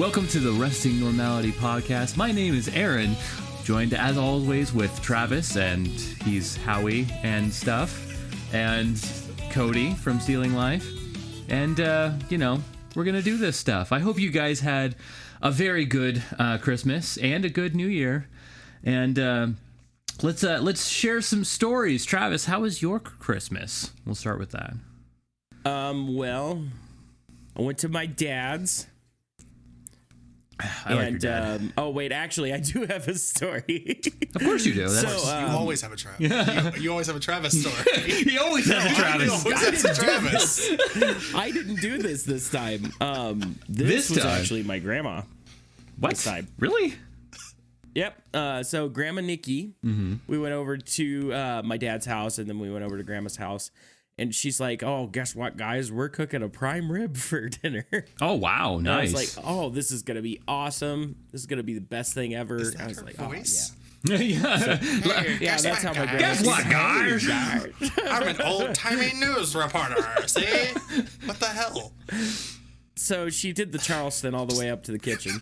Welcome to the Resting Normality podcast. My name is Aaron, joined as always with Travis, and he's Howie and stuff, and Cody from Stealing Life. And, we're going to do this stuff. I hope you guys had a very good Christmas and a good New Year. And let's share some stories. Travis, how was your Christmas? We'll start with that. Well, I went to my dad's. I like your dad. Oh wait, actually, I do have a story. Of course you do. You always have a Travis. You always have a Travis story. He always has a Travis. I didn't do this time. This was actually my grandma. What? This time. Really? Yep. So Grandma Nikki, we went over to my dad's house, and then we went over to Grandma's house. And she's like, "Oh, guess what, guys? We're cooking a prime rib for dinner." Oh, wow. Nice. I was like, "Oh, this is going to be awesome. This is going to be the best thing ever." Is that I was her like, voice? "Oh, yeah." Hey, Yeah, that's how my grandma. Guess what, guys? I'm an old-timey news reporter. See? What the hell? So she did the Charleston all the way up to the kitchen.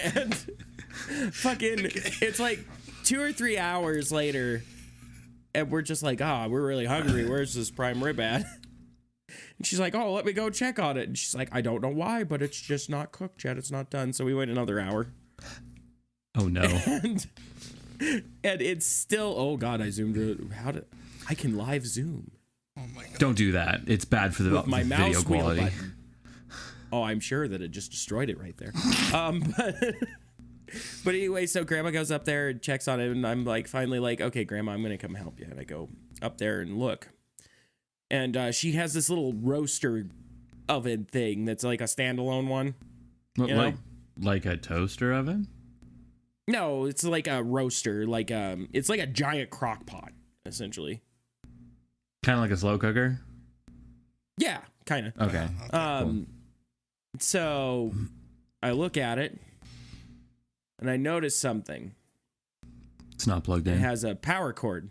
And fucking, it's like 2 or 3 hours later, and we're just like, we're really hungry. Where's this prime rib at? And she's like, let me go check on it. And she's like, I don't know why, but it's just not cooked yet. It's not done. So we wait another hour. Oh, no. And it's still, oh God, I zoomed it. I can live zoom. Oh my God. Don't do that. It's bad for the With my video mouse wheel quality. button. Oh, I'm sure that it just destroyed it right there. But anyway, so Grandma goes up there and checks on it, and I'm like, finally like, okay, Grandma, I'm going to come help you. And I go up there and look. And she has this little roaster oven thing that's like a standalone one. Like a toaster oven? No, it's like a roaster. It's like a giant crock pot, essentially. Kind of like a slow cooker? Yeah, kind of. Okay. Cool. So I look at it, and I notice something. It's not plugged in. It has a power cord.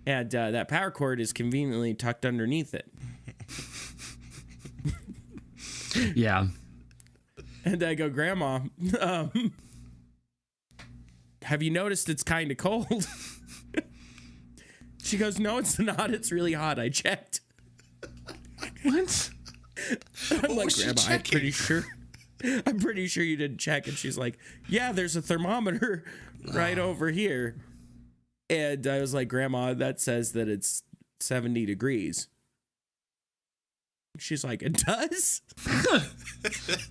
And that power cord is conveniently tucked underneath it. Yeah. And I go, Grandma, have you noticed it's kind of cold? She goes, no, it's not. It's really hot. I checked. What? I'm like, Grandma, I'm pretty sure you didn't check. And she's like, yeah, there's a thermometer right over here. And I was like, Grandma, that says that it's 70 degrees. She's like, it does?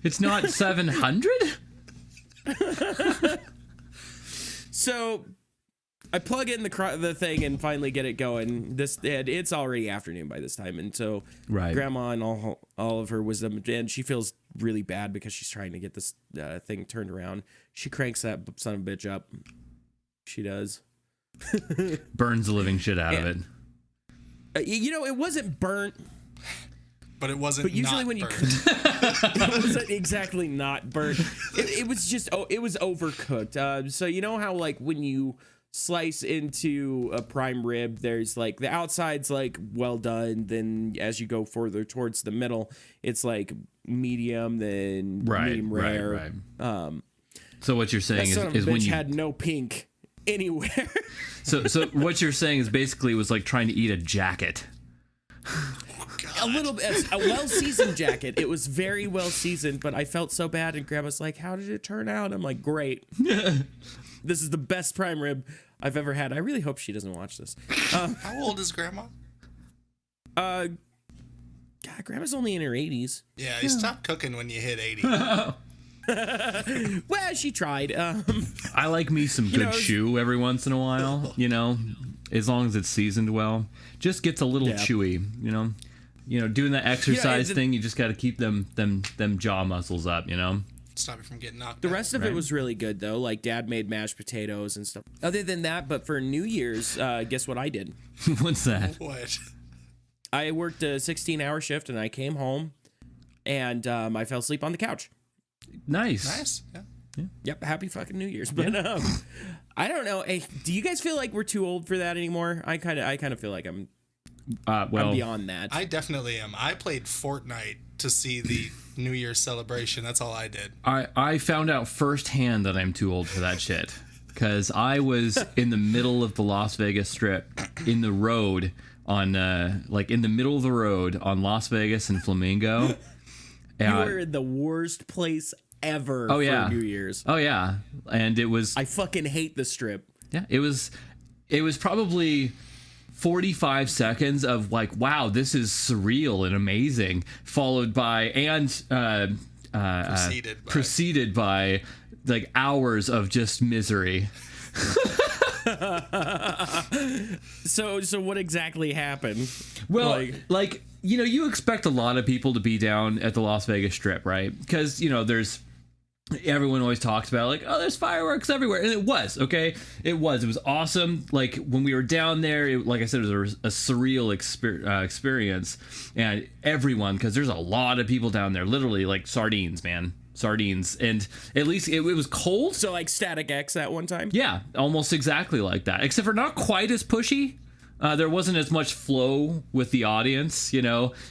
It's not 700? So I plug in the thing and finally get it going. It's already afternoon by this time. And so Grandma, and all of her wisdom, and she feels really bad because she's trying to get this thing turned around. She cranks that son of a bitch up. She does. Burns the living shit out of it. It wasn't burnt. But it wasn't. But usually when burnt. It wasn't exactly not burnt. It was just it was overcooked. So you know how like when you slice into a prime rib, there's like the outside's like well done. Then as you go further towards the middle, it's like medium, then medium rare. Right. So what you're saying is when you had no pink anywhere. So what you're saying is basically it was like trying to eat a jacket. A little bit, a well-seasoned jacket. It was very well-seasoned, but I felt so bad, and Grandma's like, how did it turn out? I'm like, great. This is the best prime rib I've ever had. I really hope she doesn't watch this. How old is Grandma? God, Grandma's only in her 80s. Yeah, you stop cooking when you hit 80. Well, she tried. I like me some good chew every once in a while, as long as it's seasoned well. Just gets a little chewy, doing that exercise thing, you just got to keep them jaw muscles up, Stop it from getting knocked out. The rest of it was really good, though. Like, Dad made mashed potatoes and stuff. Other than that, but for New Year's, guess what I did? What's that? What? I worked a 16-hour shift, and I came home, and I fell asleep on the couch. Nice. Yeah. Yep. Happy fucking New Year's. But I don't know. Hey, do you guys feel like we're too old for that anymore? I kind of feel like I'm Well, I'm beyond that. I definitely am. I played Fortnite to see the New Year's celebration. That's all I did. I found out firsthand that I'm too old for that shit. Because I was in the middle of the Las Vegas Strip, in the road on, in the middle of the road on Las Vegas and Flamingo. You were in the worst place ever for New Year's. Oh, yeah. And it was... I fucking hate the Strip. Yeah, it was probably 45 seconds of like, wow, this is surreal and amazing, followed by preceded by like hours of just misery. So what exactly happened? Well, you expect a lot of people to be down at the Las Vegas Strip, right? Because everyone always talks about like, oh, there's fireworks everywhere, and it was it was awesome. Like when we were down there, like I said, it was a surreal experience, and everyone, because there's a lot of people down there, literally like sardines, man. Sardines. And at least it was cold. So like Static X at one time? Yeah, almost exactly like that, except for not quite as pushy. There wasn't as much flow with the audience, It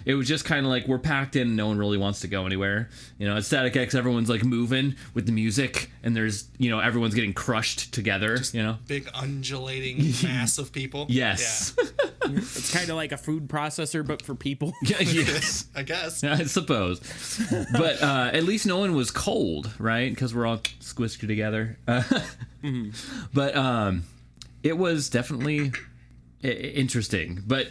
was just kind of like we're packed in and no one really wants to go anywhere. At Static X, everyone's like moving with the music, and there's, everyone's getting crushed together, just big undulating mass of people. Yes. Yeah. It's kind of like a food processor, but for people. Yes. I guess. I suppose. But at least no one was cold, right? Because we're all squished together. But it was definitely... interesting, but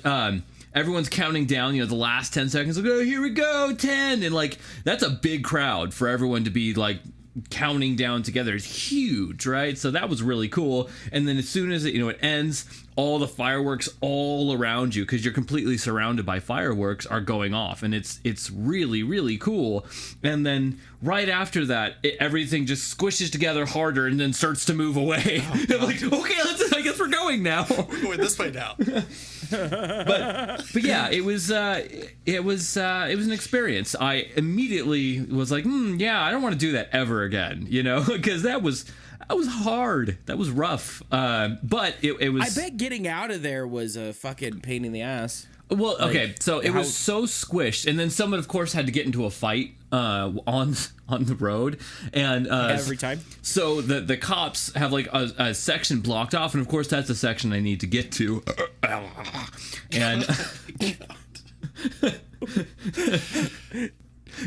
everyone's counting down, the last 10 seconds, like, oh, here we go, 10, and like that's a big crowd for everyone to be like counting down together. It's huge, right? So that was really cool. And then as soon as it ends, all the fireworks all around you, because you're completely surrounded by fireworks, are going off, and it's really, really cool. And then right after that, everything just squishes together harder and then starts to move away. Oh, like, okay, I guess we're going now. We're going this way now. but yeah, it was an experience. I immediately was like, yeah, I don't want to do that ever again, because that was hard. That was rough. But it was... I bet getting out of there was a fucking pain in the ass. Well, okay, so it was so squished, and then someone, of course, had to get into a fight on the road, and every time. So the cops have like a section blocked off, and of course that's the section I need to get to, and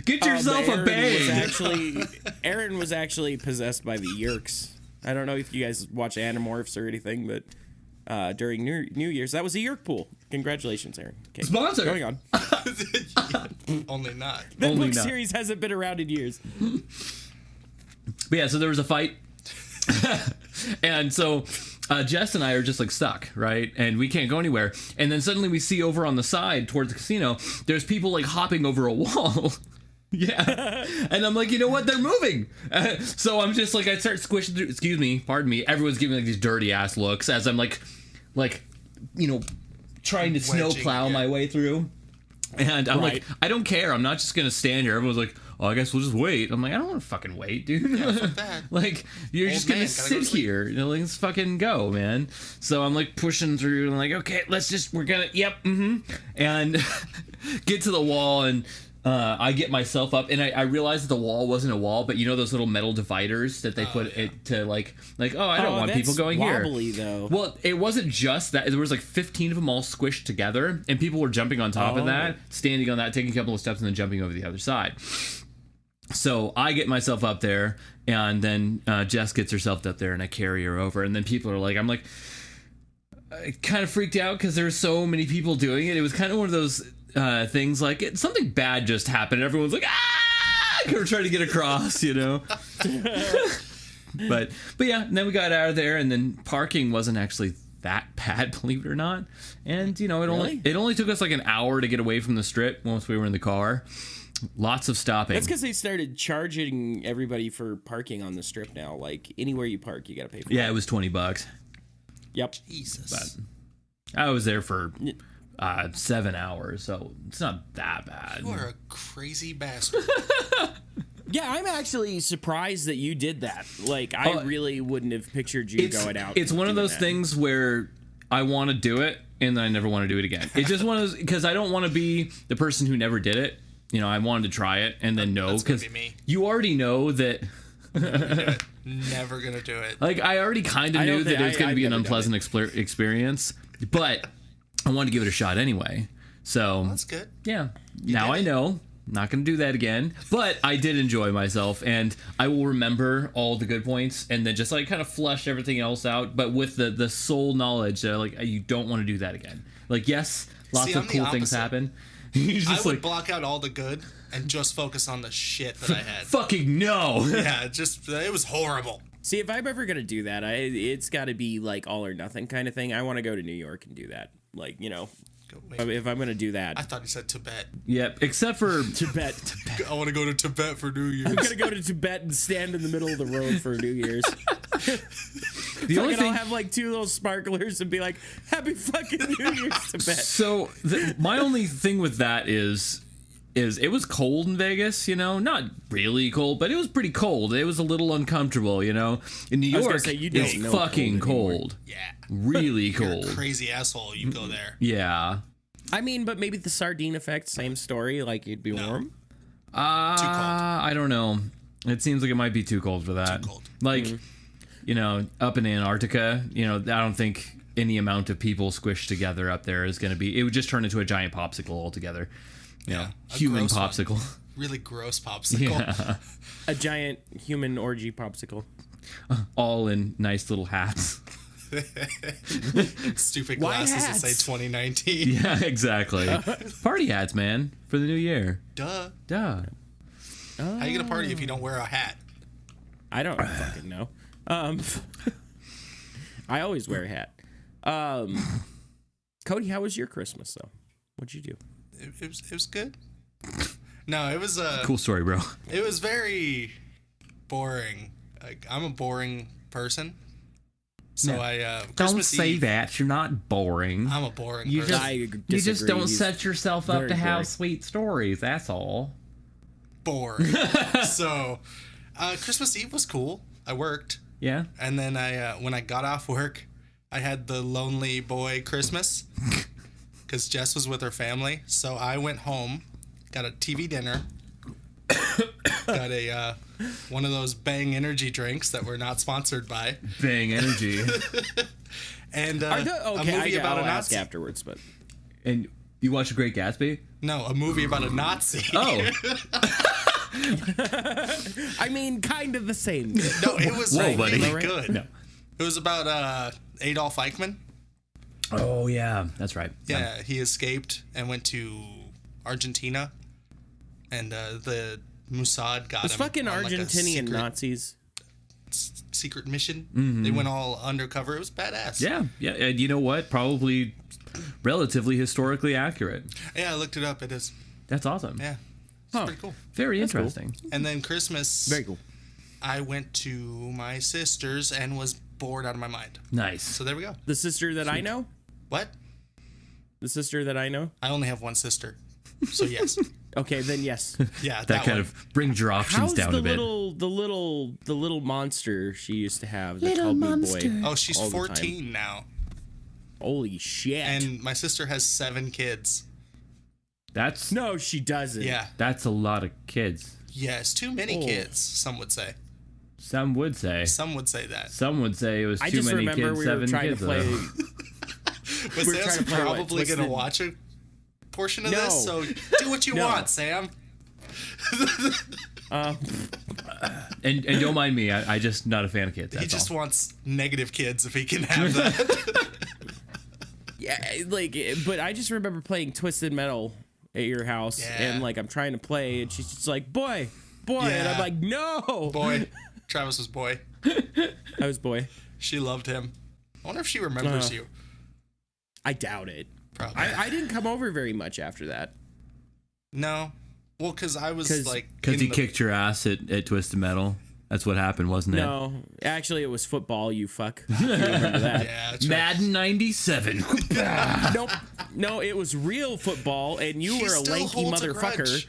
get yourself a bang. Aaron was actually possessed by the Yerks. I don't know if you guys watch Animorphs or anything, but during New Year's, that was a Yerk pool. Congratulations, Aaron. Okay, sponsor. Going on. Only not. That book series hasn't been around in years. But yeah, so there was a fight. And so Jess and I are just like stuck, right? And we can't go anywhere. And then suddenly we see over on the side towards the casino, there's people like hopping over a wall. Yeah. And I'm like, you know what? They're moving. So I'm just like, I start squishing through, pardon me. Everyone's giving like these dirty ass looks as I'm like, trying to snowplow my way through. And I'm like, I don't care. I'm not just going to stand here. Everyone's like, oh, I guess we'll just wait. I'm like, I don't want to fucking wait, dude. Yeah, fuck that. Like, you're just going to sit here. Let's fucking go, man. So I'm like pushing through and I'm like, okay, and get to the wall, and I get myself up, and I realized that the wall wasn't a wall, but those little metal dividers that they put it to like, oh, I don't want people going wobbly, here. Though. Well, it wasn't just that. There was like 15 of them all squished together, and people were jumping on top of that, standing on that, taking a couple of steps, and then jumping over the other side. So I get myself up there, and then Jess gets herself up there, and I carry her over, and then people are like, I'm like, kind of freaked out because there's so many people doing it. It was kind of one of those things like something bad just happened. Everyone's like, we're trying to get across, but yeah, and then we got out of there, and then parking wasn't actually that bad, believe it or not. And it only took us like an hour to get away from the Strip once we were in the car. Lots of stopping. That's because they started charging everybody for parking on the Strip now. Like anywhere you park, you got to pay for it. Yeah, it was $20. Yep. Jesus. But I was there for 7 hours, so it's not that bad. You are a crazy bastard. Yeah, I'm actually surprised that you did that. Like, I really wouldn't have pictured you going out. It's one of those things where I want to do it, and then I never want to do it again. It's just one of those, because I don't want to be the person who never did it. You know, I wanted to try it and then no, because be me. you already know that. Never gonna do it. Like, I already kind of knew that it was going to be an unpleasant experience, but I wanted to give it a shot anyway. So That's good. yeah, now I know. Not going to do that again, but I did enjoy myself, and I will remember all the good points and then just like kind of flush everything else out, but with the sole knowledge that like you don't want to do that again. Like, yes, lots of cool things happen. I would block out all the good and just focus on the shit that I had. Fucking no. Yeah, it was horrible. See, if I'm ever gonna do that, it's got to be like all or nothing kind of thing. I want to go to New York and do that. Like, you know, if I'm gonna do that. I thought you said Tibet. Yep, except for Tibet. I want to go to Tibet for New Year's. I'm gonna go to Tibet and stand in the middle of the road for New Year's. the only thing I'll have like 2 little sparklers and be like, "Happy fucking New Year's, Tibet." So my only thing with that is it was cold in Vegas, you know, not really cold, but it was pretty cold. It was a little uncomfortable, you know. In New York, it's fucking cold. Yeah. Really You're cold. a crazy asshole. You go there. Yeah. I mean, but maybe the sardine effect, same story. Like, you'd be warm. Too cold. I don't know. It seems like it might be too cold for that. Too cold. Like, you know, up in Antarctica, you know, I don't think any amount of people squished together up there is going to be. It would just turn into a giant popsicle altogether. You know, human popsicle. Really gross popsicle. Yeah. A giant human orgy popsicle. All in nice little hats. Stupid Why glasses hats? that say 2019. Yeah, exactly. Party hats, man, for the new year. Duh. Duh. How you gonna party if you don't wear a hat? I don't fucking know. I always wear a hat. Cody, how was your Christmas though? What'd you do? It was good. No, it was Cool story, bro. It was very boring. Like, I'm a boring person. So Don't Christmas say Eve, that. You're not boring. I'm a boring You person. You just don't set yourself up very to have boring. sweet stories. That's all. Boring. So Christmas Eve was cool. I worked. Yeah. And then when I got off work, I had the lonely boy Christmas because Jess was with her family. So I went home, got a TV dinner, got a one of those Bang energy drinks that we're not sponsored by, Bang energy. and a movie about a I'll ask Nazi. afterwards, but And you watch The Great Gatsby? No, a movie about a Nazi. Oh. I mean, kind of the same. No, it was Whoa, really buddy. good. No. It was about Adolf Eichmann. Oh, yeah. That's right. Yeah, he escaped and went to Argentina, and the Mossad got Those him. fucking on, like, a Argentinian Nazis. secret mission. They went all undercover. It was badass. Yeah. Yeah. And you know what? Probably relatively historically accurate. Yeah, I looked it up. It is. That's awesome. Yeah. It's pretty cool. Very That's cool. interesting. And then Christmas, Very cool. I went to my sister's and was bored out of my mind. Nice. So there we go. The sister that I know? What? The sister that I know? I only have one sister. So yes. Okay, then yes. Yeah, That kind one. of brings your options How's down the a bit. the little monster she used to have that called me boy? Oh, she's all the 14 now. Holy shit. And my sister has 7 kids. That's no, she doesn't. Yeah. That's a lot of kids. Yes, too many Oh. kids, some would say. Some would say. Some would say that. Some would say it was I too just many remember kids. we were 7 trying kids. to play. though. But We're Sam's trying to play what, probably going to Twisted- watch a portion of No. this, so do what you No. want, Sam. And don't mind me. I just not a fan of kids. He That's just all. wants negative kids if he can have that. Yeah, like, but I just remember playing Twisted Metal at your house, Yeah. and like I'm trying to play, and she's just like, boy, and Yeah. I'm like, no, Boy. Travis was boy. I was boy. She loved him. I wonder if she remembers you. I doubt it. Probably. I didn't come over very much after that. No. Well, because I was 'Cause- like. Because in he the- kicked your ass at Twisted Metal. That's what happened, wasn't it? No, actually, it was football. You fuck. You remember that? Yeah, that's right. Madden 97. Nope. No, it was real football, and you He were a still lanky holds a motherfucker. grudge.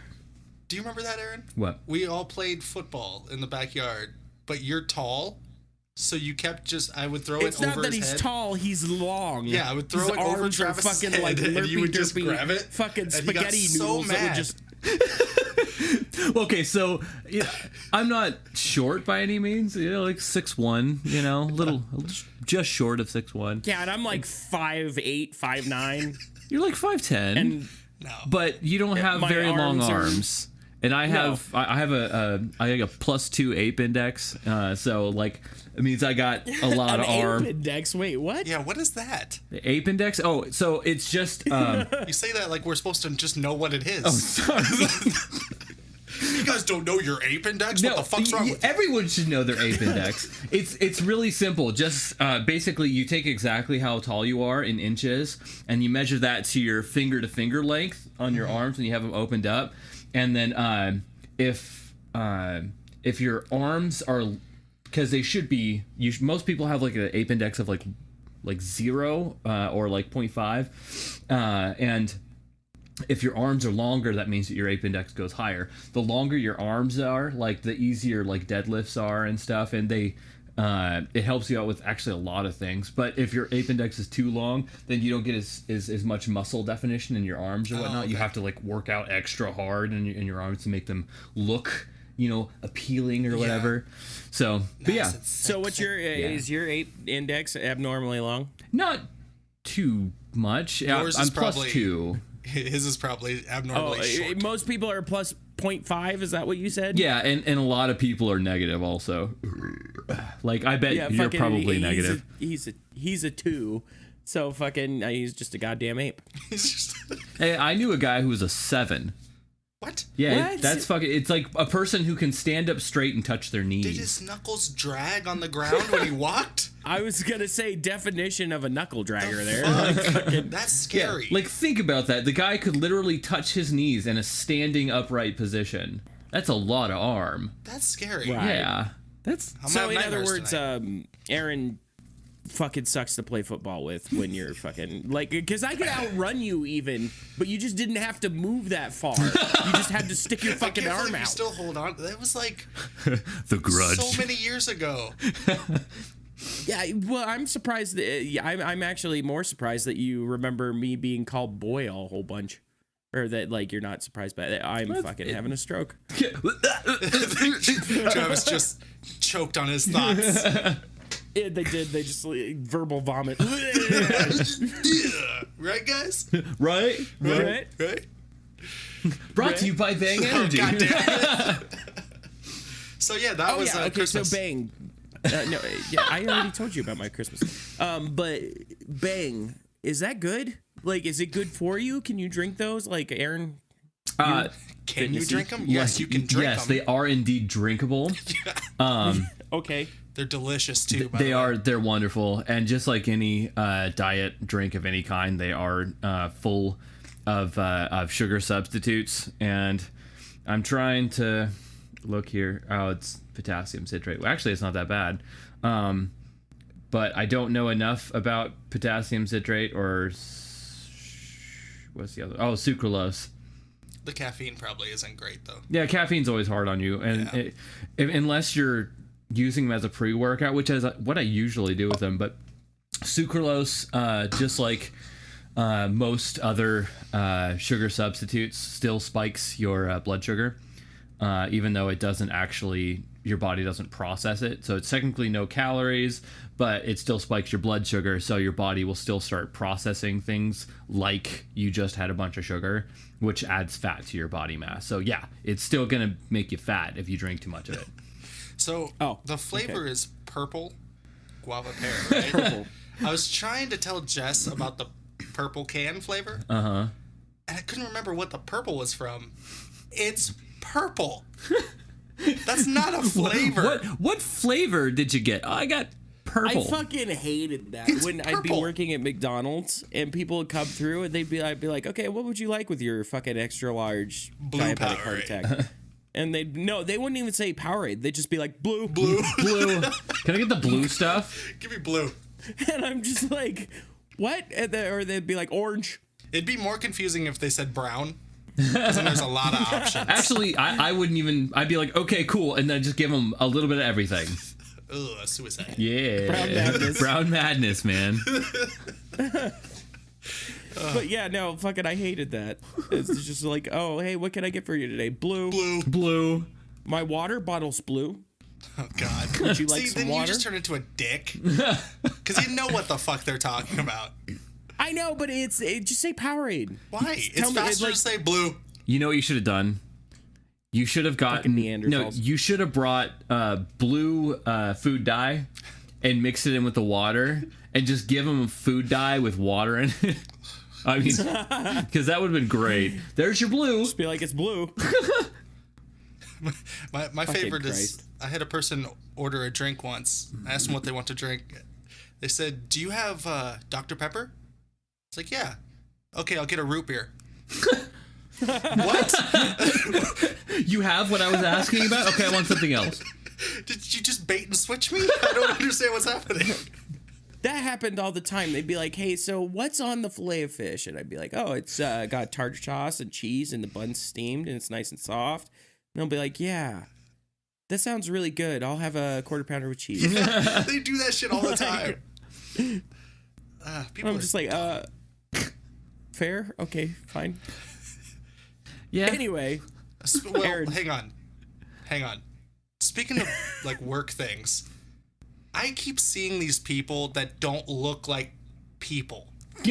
Do you remember that, Aaron? What? We all played football in the backyard, but you're tall, So you kept I would throw It's it over not that his he's head. tall, he's long. Yeah, I would throw his it over arms are Travis's fucking head, like and you would just derpy, grab it. fucking And he got spaghetti so noodles that would mad. just. Okay, so I'm not short by any means. Like 6'1", little, just short of 6'1". Yeah, and I'm like 5'8", 5'9". You're like 5'10", And No. but you don't have my very long arms are- arms. And I have a +2 ape index, so like it means I got a lot of arm. Ape index. Wait, what? Yeah, what is that? The ape index? Oh, so it's just You say that like we're supposed to just know what it is. oh, sorry. You guys don't know your ape index? What the fuck's wrong with you? Everyone should know their ape index. It's really simple. Just basically, you take exactly how tall you are in inches, and you measure that to your finger to finger length on your arms when you have them opened up, and then if your arms are, because they should be, most people have like an ape index of like 0 or like 0.5, and if your arms are longer, that means that your ape index goes higher. The longer your arms are, like the easier like deadlifts are and stuff, and they it helps you out with actually a lot of things. But if your ape index is too long, then you don't get as much muscle definition in your arms or whatnot. okay. You have to like work out extra hard in your arms to make them look, appealing or whatever. So, but yeah, Nice, it's So what's your is your ape index abnormally long? not too much. Yours I'm is probably +2. His is probably abnormally short. Most people are plus 0.5. Is that what you said? Yeah, and a lot of people are negative also. Like, I bet Yeah, you're fucking, probably negative. He's a 2. So fucking he's just a goddamn ape. He's just Hey, I knew a guy who was a 7. what? Yeah, What? that's fucking. It's like a person who can stand up straight and touch their Did knees. his knuckles drag on the ground when he walked? I was gonna say definition of a knuckle dragger there. Fuck. That's Yeah, scary. like think about that. The guy could literally touch his knees in a standing upright position. That's a lot of arm. That's scary. Right. Yeah, that's. I'm So gonna in have other nightmares words, tonight. Aaron fucking sucks to play football with when you're fucking like, because I could outrun you even, but you just didn't have to move that far. You just had to stick your I fucking can't arm believe you out. still hold on. That was like The grudge. so many years ago. Yeah, well, I'm surprised that I'm actually more surprised that you remember me being called boy a whole bunch, or that like you're not surprised by that. I'm fucking having a stroke. Travis just choked on his thoughts. Yeah, they did. They just like, verbal vomit. Yeah. Right, guys? Right? Right? Right? Brought to you by Bang Oh, Energy. God damn it. So yeah, that Oh was yeah. Okay. Christmas. So Bang. No. Yeah, I already told you about my Christmas. But Bang, is that good? Like, is it good for you? Can you drink those? Like, Aaron. Can you fitnessy? drink them? Yes, you can drink Yes, them. they are indeed drinkable. Okay. They're delicious too. By the way. They're wonderful, and just like any diet drink of any kind, they are full of sugar substitutes. And I'm trying to look here. Oh, it's potassium citrate. Well, actually, it's not that bad. But I don't know enough about potassium citrate or what's the other? Oh, sucralose. The caffeine probably isn't great though. Yeah, caffeine's always hard on you, and unless you're using them as a pre-workout, which is what I usually do with them. But sucralose, just like most other sugar substitutes, still spikes your blood sugar, even though it doesn't actually, your body doesn't process it. So it's technically no calories, but it still spikes your blood sugar, so your body will still start processing things like you just had a bunch of sugar, which adds fat to your body mass. So yeah, it's still gonna make you fat if you drink too much of it. So the flavor is purple guava pear, right? Purple. I was trying to tell Jess about the purple can flavor. Uh-huh. And I couldn't remember what the purple was from. It's purple. That's not a flavor. What flavor did you get? Oh, I got purple. I fucking hated that It's when I'd be purple. working at McDonald's and people would come through and I'd be like, okay, what would you like with your fucking extra large Blue diabetic heart Powerade. attack? And they wouldn't even say Powerade. They'd just be like blue. Blue. Blue. Can I get the blue stuff? Give me blue. And I'm just like, what? Or they'd be like orange. It'd be more confusing if they said brown. Because then there's a lot of options. Actually, I wouldn't even. I'd be like, okay, cool, and then just give them a little bit of everything. Ugh, suicide. Yeah. Brown madness. Brown madness, man. But yeah, no, fucking, I hated that. It's just like, oh, hey, what can I get for you today? Blue. Blue. My water bottle's blue. Oh, God. Would you like See, some then water? you just turn into a dick. Because you know what the fuck they're talking about. I know, but just say Powerade. Why? Tell It's me, faster to say blue. You know what you should have done? You should have gotten Neanderthals. no. You should have brought blue food dye and mix it in with the water and just give them food dye with water in it. I mean, because that would have been great. There's your blue. Just be like, it's blue. My favorite Christ. is I had a person order a drink once. I asked them what they want to drink. They said, "Do you have Dr. Pepper?" It's like, "Yeah." "Okay, I'll get a root beer." What? You have what I was asking about? Okay, I want something else. Did you just bait and switch me? I don't understand what's happening. That happened all the time. They'd be like, hey, so what's on the fillet of fish? And I'd be like, oh, it's got tartar sauce and cheese and the bun's steamed and it's nice and soft. And they'll be like, yeah, that sounds really good. I'll have a quarter pounder with cheese. They do that shit all the time. People I'm are just like, fair? Okay, fine. Yeah. Anyway. Well, Aaron. hang on. Speaking of like work things, I keep seeing these people that don't look like people. And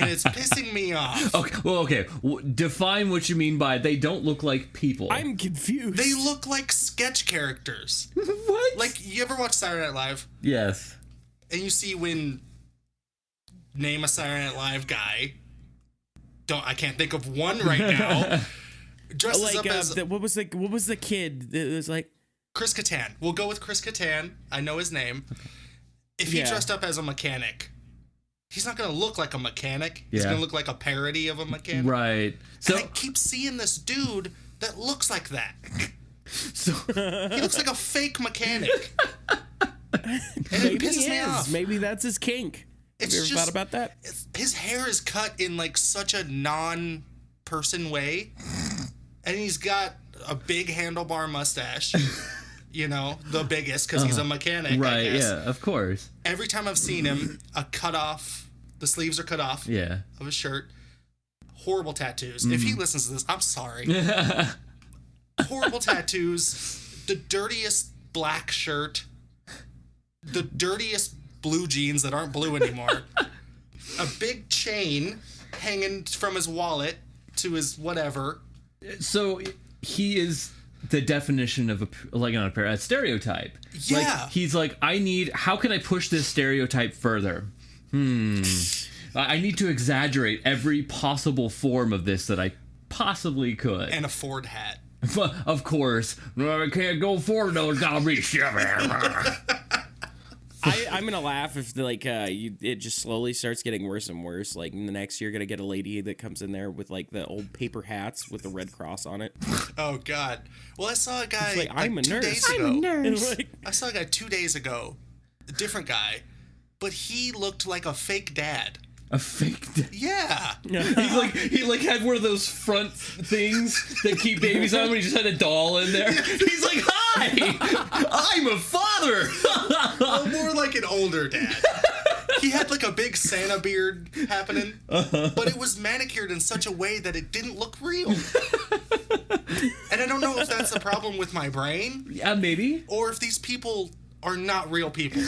it's pissing me off. Okay. Well, okay. Define what you mean by they don't look like people. I'm confused. They look like sketch characters. What? Like, you ever watch Saturday Night Live? Yes. And you see when name a Saturday Night Live guy. I can't think of one right now. Dresses like, up as what was the kid? It was like Chris Kattan. We'll go with Chris Kattan. I know his name. Okay. If he dressed up as a mechanic, he's not going to look like a mechanic. He's going to look like a parody of a mechanic. Right. So and I keep seeing this dude that looks like that. So he looks like a fake mechanic. And maybe it pisses he me is. off. Maybe that's his kink. Have you ever thought about that? His hair is cut in like such a non-person way. And he's got a big handlebar mustache. You know, the biggest because he's a mechanic. right, I guess. yeah, of course. Every time I've seen him, the sleeves are cut off Yeah. of his shirt. Horrible tattoos. If he listens to this, I'm sorry. Horrible tattoos. The dirtiest black shirt. The dirtiest blue jeans that aren't blue anymore. A big chain hanging from his wallet to his whatever. So he is the definition of a stereotype. Yeah. Like, he's like, how can I push this stereotype further? I need to exaggerate every possible form of this that I possibly could. And a Ford hat. Of course. No, I can't go forward though. It's gotta be Chevy. I'm gonna laugh if it just slowly starts getting worse and worse. Like in the next year, gonna get a lady that comes in there with like the old paper hats with the red cross on it. Oh God! Well, I saw a guy Like, I'm a 2 nurse. days ago. I'm a nurse. I saw a guy 2 days ago, a different guy, but he looked like a fake dad. A fake. Yeah. He had one of those front things that keep babies on. When he just had a doll in there. He's like, "Hi, I'm a father." Well, more like an older dad. He had like a big Santa beard happening, but it was manicured in such a way that it didn't look real. And I don't know if that's a problem with my brain. Yeah, maybe. Or if these people are not real people.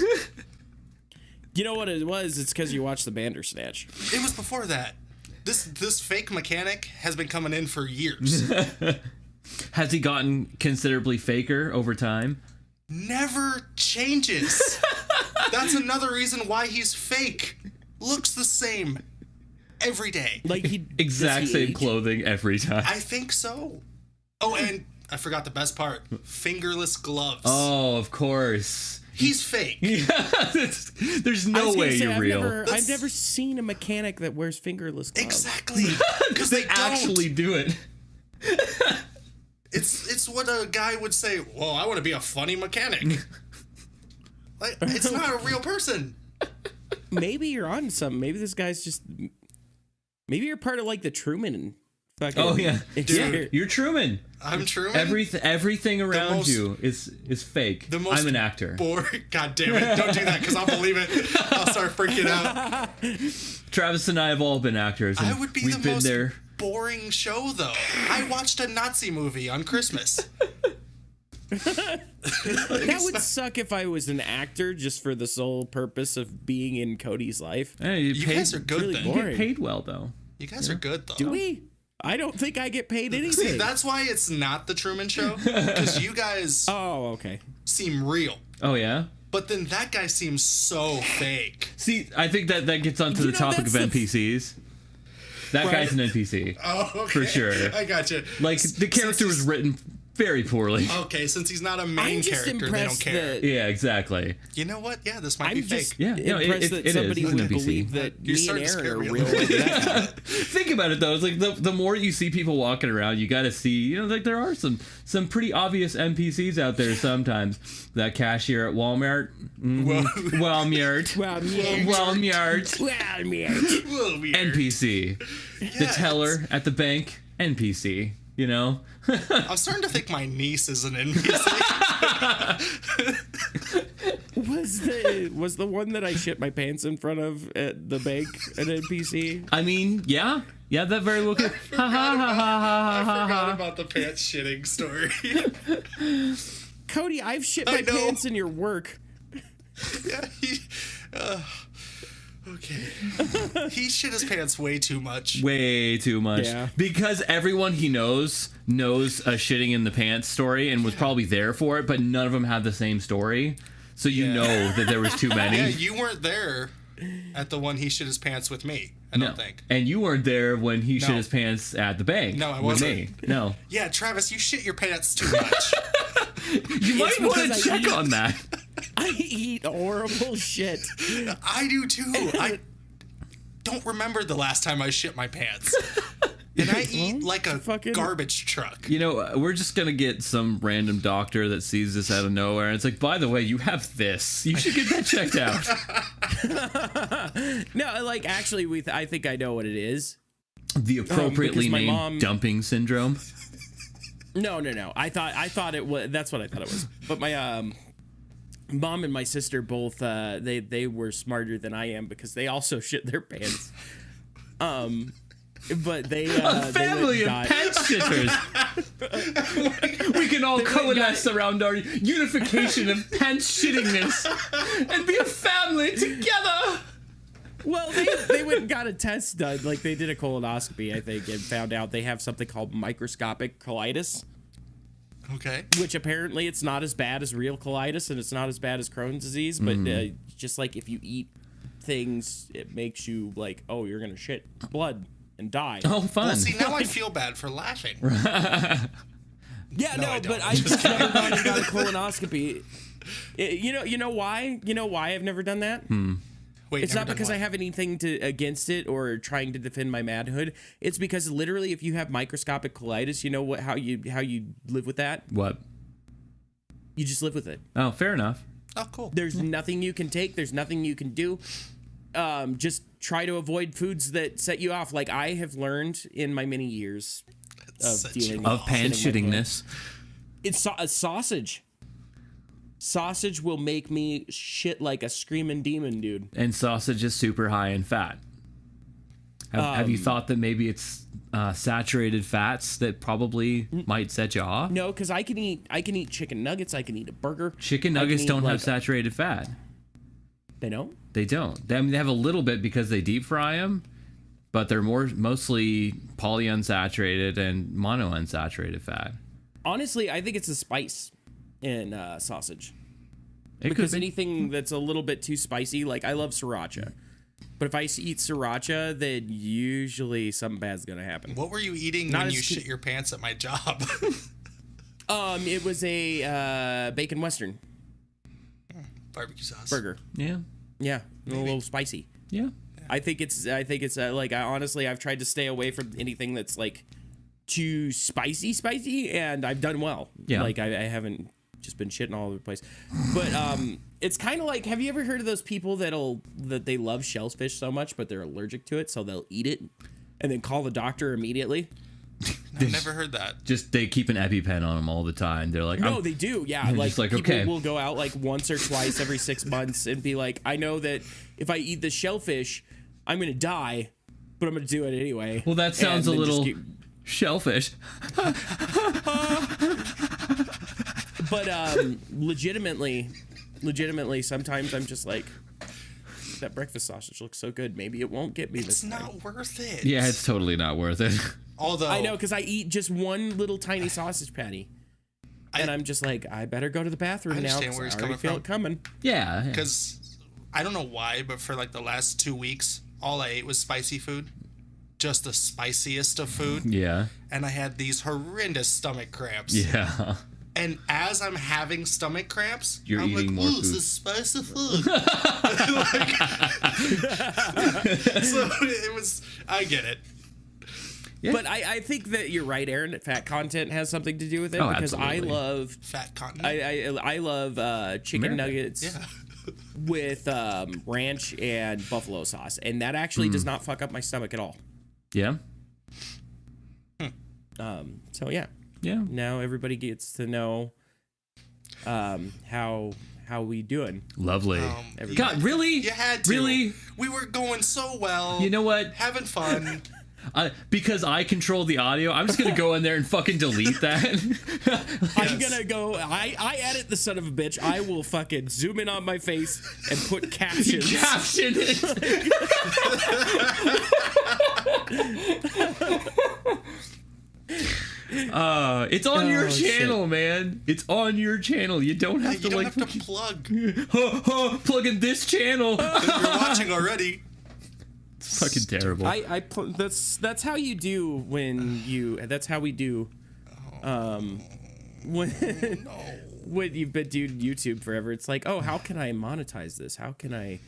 You know what it was? It's because you watched the Bandersnatch. It was before that. This fake mechanic has been coming in for years. Has he gotten considerably faker over time? Never changes. That's another reason why he's fake. Looks the same every day. Like Exact same clothing every time. I think so. Oh, and I forgot the best part. Fingerless gloves. Oh, of course. He's fake. There's no way you're real. I've never seen a mechanic that wears fingerless gloves. Exactly. Because They actually do it. It's what a guy would say, well, I want to be a funny mechanic. Like, it's not a real person. Maybe you're on something. Maybe this guy's just. Maybe you're part of like the Truman. Fucking Oh yeah, Dude. you're Truman. I'm Truman. Everything around most- you is fake. The most I'm an actor. boring. God damn it! Don't do that because I'll believe it. I'll start freaking out. Travis and I have all been actors. And I would be we've the been most there. boring show though. I watched a Nazi movie on Christmas. That would suck if I was an actor just for the sole purpose of being in Cody's life. Hey, You guys are good really then. You get boring. paid well though. You guys are good though. Do we? I don't think I get paid anything. See, that's why it's not the Truman Show because you guys Oh, okay. seem real, Oh yeah. but then that guy seems so fake. See, I think that gets onto You the know, topic of that's the- NPCs. That Right. guy's an NPC. Oh, okay. For sure. I got you. Like the character was written very poorly. Okay, since he's not a I'm main just character, they don't impressed care. that Yeah, exactly. You know what? Yeah, this might be I'm just fake. Yeah, no, impressed it that somebody is. He's an would NPC. believe that You're me and starting to Aaron scare are me a real little like bit. that. Think about it though. It's like the more you see people walking around, you got to see. You know, like there are some pretty obvious NPCs out there sometimes. That cashier at Walmart. Walmart. Well, yeah. Walmart. Well, yeah. Well, weird. NPC. The Yeah, teller at the bank. NPC. You know. I'm starting to think my niece is an NPC. Was the one that I shit my pants in front of at the bank an NPC? I mean, yeah, that very well could. I forgot about the pants shitting story. Cody, I've shit I my know. pants in your work. Yeah, okay. He shit his pants way too much. Way too much. Yeah. Because everyone he knows a shitting in the pants story and was probably there for it, but none of them have the same story. So you know that there was too many. Yeah, you weren't there at the one he shit his pants with me. I don't think. And you weren't there when he shit No. his pants at the bank. No, I with wasn't. me. No. Yeah, Travis, you shit your pants too much. You might want because to I check eat- on that. I eat horrible shit. I do too. I don't remember the last time I shit my pants. And I eat like a fucking- garbage truck. You know, we're just going to get some random doctor that sees this out of nowhere. And it's like, by the way, you have this. You should get that checked out. No, like actually, I think I know what it is. The appropriately because my named mom- dumping syndrome. No. I thought it was. That's what I thought it was. But my mom and my sister both they were smarter than I am because they also shit their pants. But they A family of pants shitters. We can all coalesce around our unification of pants shittingness and be a family together. Well, they went and got a test done. Like they did a colonoscopy, I think, and found out they have something called microscopic colitis, Okay. which apparently it's not as bad as real colitis and it's not as bad as Crohn's disease. But just like if you eat things, it makes you like, oh, you're gonna shit blood and die. Oh, fun. Well, see, now I feel bad for laughing. Yeah, No, no, I but don't. I just never gone and got a colonoscopy. You know why? You know why I've never done that? Wait, It's never not done because what? I have anything against it or trying to defend my manhood. It's because literally, if you have microscopic colitis, you know how you live with that. What? You just live with it. Oh, fair enough. Oh, cool. There's nothing you can take. There's nothing you can do. Just try to avoid foods that set you off. Like I have learned in my many years of Set dealing you with Of pants shitting my shittingness. It's a sausage. Sausage will make me shit like a screaming demon, dude. And sausage is super high in fat. Have you thought that maybe it's saturated fats that probably might set you off? No, because I can eat chicken nuggets. I can eat a burger. Chicken I can nuggets eat, don't have like- saturated fat. They don't. They don't. I mean, they have a little bit because they deep fry them, but they're mostly polyunsaturated and monounsaturated fat. Honestly, I think it's the spice in sausage. It Because could be. anything that's a little bit too spicy, like I love sriracha. But if I eat sriracha, then usually something bad's gonna happen. What were you eating Not when as you con- shit your pants at my job? It was a bacon western Barbecue sauce. burger. Yeah. Yeah, a little spicy. Yeah. I think it's like honestly I've tried to stay away from anything that's like too spicy, and I've done well. Yeah. Like I haven't just been shitting all over the place. But it's kind of like, have you ever heard of those people that they love shellfish so much but they're allergic to it, so they'll eat it and then call the doctor immediately? I've never heard that. Just they keep an EpiPen on them all the time. They're like, No, they do. Yeah, like, just like, people okay. will go out like once or twice every 6 months and be like, I know that if I eat the shellfish, I'm gonna die, but I'm gonna do it anyway. well, that sounds a And then little just shellfish. But legitimately, sometimes I'm just like, that breakfast sausage looks so good. Maybe it won't get me It's this time. not worth it. Yeah, it's totally not worth it. Although I know, because I eat just one little tiny sausage patty. And I'm just like, I better go to the bathroom now understand because where I he's already coming feel from. it coming. Yeah. because I don't know why, but for like the last 2 weeks, all I ate was spicy food. Just the spiciest of food. Yeah. And I had these horrendous stomach cramps. Yeah. And as I'm having stomach cramps, You're I'm eating like, more ooh, food. this is spicy food. So it was, I get it. Yeah. But I think that you're right, Aaron. That fat content has something to do with it Oh, because absolutely. I love Fat continent. I love chicken America. nuggets Yeah. with ranch and buffalo sauce, and that actually does not fuck up my stomach at all. Yeah. So yeah, Yeah. now everybody gets to know how we doing. Lovely. You- God, really? You had to. Really? We were going so well. You know what? Having fun. Because I control the audio, I'm just gonna go in there and fucking delete that. I'm gonna go. I edit the son of a bitch. I will fucking zoom in on my face and put captions. Caption it. It's on your channel, man. It's on your channel. You don't have You to don't like have to plug. plug in this channel. You're watching already. It's fucking terrible. That's how you do when you. That's how we do. When when you've been doing YouTube forever, it's like, oh, how can I monetize this? How can I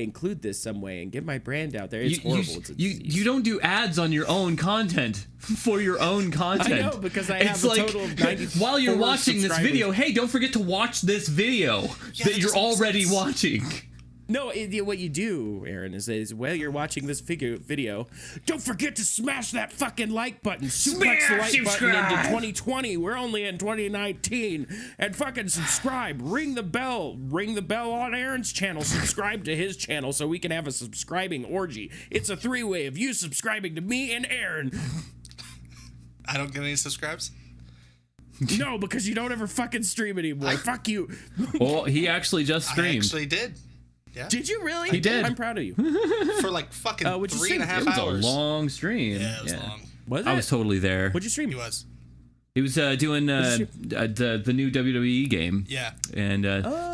include this some way and get my brand out there? It's horrible. It's a disease. you don't do ads on your own content for your own content. I know, because I have It's a like, total of 94 while you're watching this subscribers. video, hey, don't forget to watch this video that you're doesn't make already sense. watching. No, what you do, Aaron, is while you're watching this video, don't forget to smash that fucking like button. Suplex the like button into 2020. We're only in 2019. And fucking subscribe. Ring the bell. Ring the bell on Aaron's channel. Subscribe to his channel so we can have a subscribing orgy. It's a three-way of you subscribing to me and Aaron. I don't get any subscribes. No, because you don't ever fucking stream anymore. Fuck you. Well, he actually just I streamed. actually did. Yeah. Did you really? He did. I'm proud of you. For like fucking what'd you 3.5 It was hours. a long stream. Yeah, it was long. Was it? I was totally there. What'd you stream? He was. He was doing the new WWE game. Yeah. And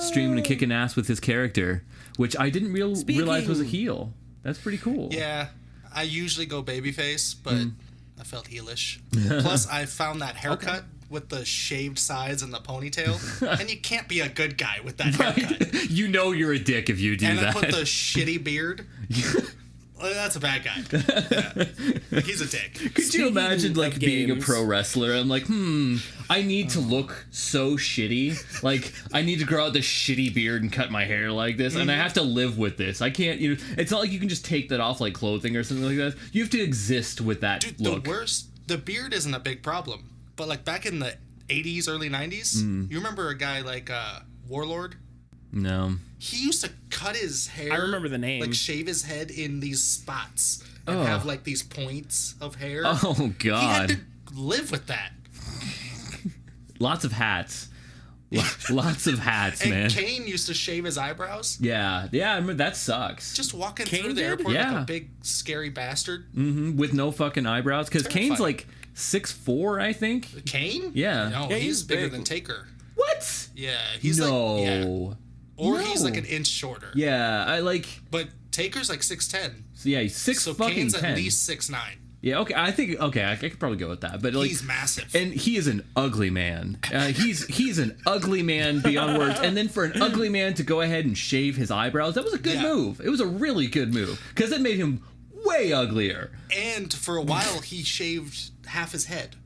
streaming and kicking ass with his character, which I didn't realize was a heel. That's pretty cool. Yeah. I usually go babyface, but I felt heelish. Plus, I found that haircut with the shaved sides and the ponytail, and you can't be a good guy with that haircut. You know you're a dick if you do And that. I put the shitty beard. Well, that's a bad guy. Yeah. He's a dick. Could you imagine like of being a games- pro wrestler? I'm like, I need to look so shitty. Like, I need to grow out this shitty beard and cut my hair like this, and I have to live with this. I can't, it's not like you can just take that off like clothing or something like that. You have to exist with that Dude, look. the worst, the beard isn't a big problem. But like back in the 80s, early 90s, you remember a guy like Warlord? No. He used to cut his hair. I remember the name. Like shave his head in these spots and have like these points of hair. Oh, He had God. to live with that. Lots of hats. Lots of hats, And man. Kane used to shave his eyebrows. Yeah, I remember that sucks. Just walking Kane through the did? airport like Yeah. a big scary bastard. With no fucking eyebrows, because Kane's Terrifying. like 6'4", I think. Kane? Yeah. No, Yeah, he's he's bigger big. than Taker. What? Yeah, he's No. like or he's No. like an inch shorter. Yeah, I like. But Taker's like 6'10". Yeah, he's six So fucking Kane's 10. at least 6'9". Yeah, okay. I think I could probably go with that. But like, He's massive. and he is an ugly man. He's an ugly man beyond words. And then for an ugly man to go ahead and shave his eyebrows, that was a good Yeah. move. It was a really good move because it made him way uglier. And for a while, he shaved half his head.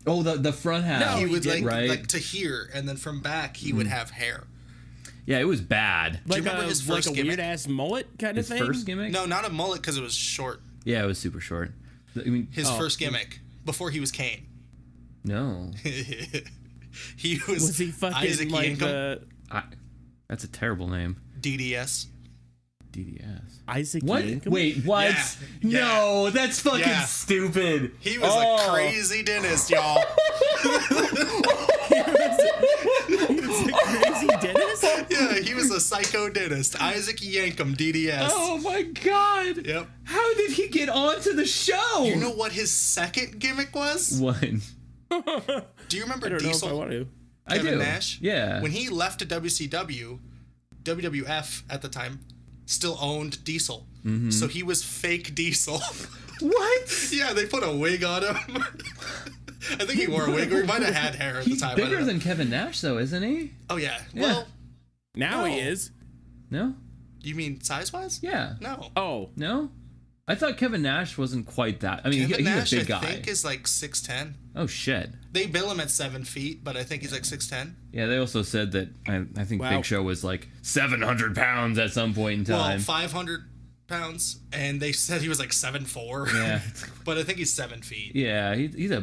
Oh, the front half. He he would did, like to here, and then from back, he would have hair. Yeah, it was bad. Like remember a, his like first a gimmick? weird ass mullet kind of His thing. first gimmick. No, not a mullet because it was short. Yeah, it was super short. I mean, His first gimmick. before he was Kane. No. He was he fucking Isaac like Yankum? That's a terrible name. DDS. DDS. Isaac What? Yankum? Wait, what? Yeah. No, that's fucking Yeah. stupid. He was a crazy dentist, y'all. He was a crazy dentist? Yeah, he was a psycho dentist. Isaac Yankum, DDS. Oh my god. Yep. How did he get onto the show? You know what his second gimmick was? What? Do you remember I don't know if I Diesel? want to. I Kevin do. Nash? Yeah. When he left to WCW, WWF at the time still owned Diesel. Mm-hmm. So he was fake Diesel. What? Yeah, they put a wig on him. I think he wore a wig, or he might have had hair at the He's time. I don't bigger know. than Kevin Nash, though, isn't he? Oh, yeah. Yeah. Well, Now he No. is. No? you mean size-wise? Yeah. No. Oh. No? I thought Kevin Nash wasn't quite that. I mean, Kevin he's Nash, a big I guy. think, is like 6'10". Oh, shit. They bill him at 7 feet, but I think he's like 6'10". Yeah, they also said that I think Wow. Big Show was like 700 pounds at some point in time. Well, 500 pounds, and they said he was like 7'4". Yeah. But I think he's 7 feet. Yeah, he's a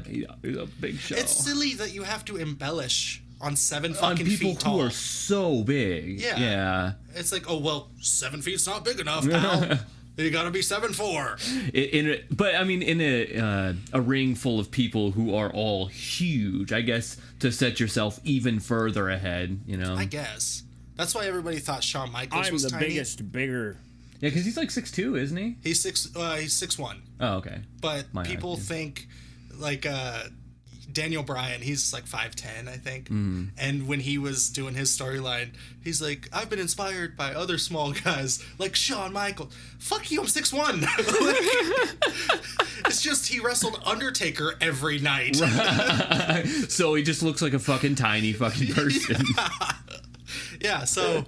Big Show. It's silly that you have to embellish on 7 On fucking people feet tall. who are so big. Yeah. Yeah. It's like, oh, well, 7 feet's not big enough, pal. You gotta be 7'4". But I mean, in a ring full of people who are all huge, I guess to set yourself even further ahead, you know? I guess. That's why everybody thought Shawn Michaels I'm was the tiny. biggest, bigger. Yeah, because he's like 6'2", isn't he? He's 6'1". Oh, okay. But My people height, yeah. think, like, Daniel Bryan, he's like 5'10", I think. Mm. And when he was doing his storyline, he's like, I've been inspired by other small guys like Shawn Michaels. Fuck you, I'm 6'1". It's just he wrestled Undertaker every night. So he just looks like a fucking tiny fucking person. Yeah, so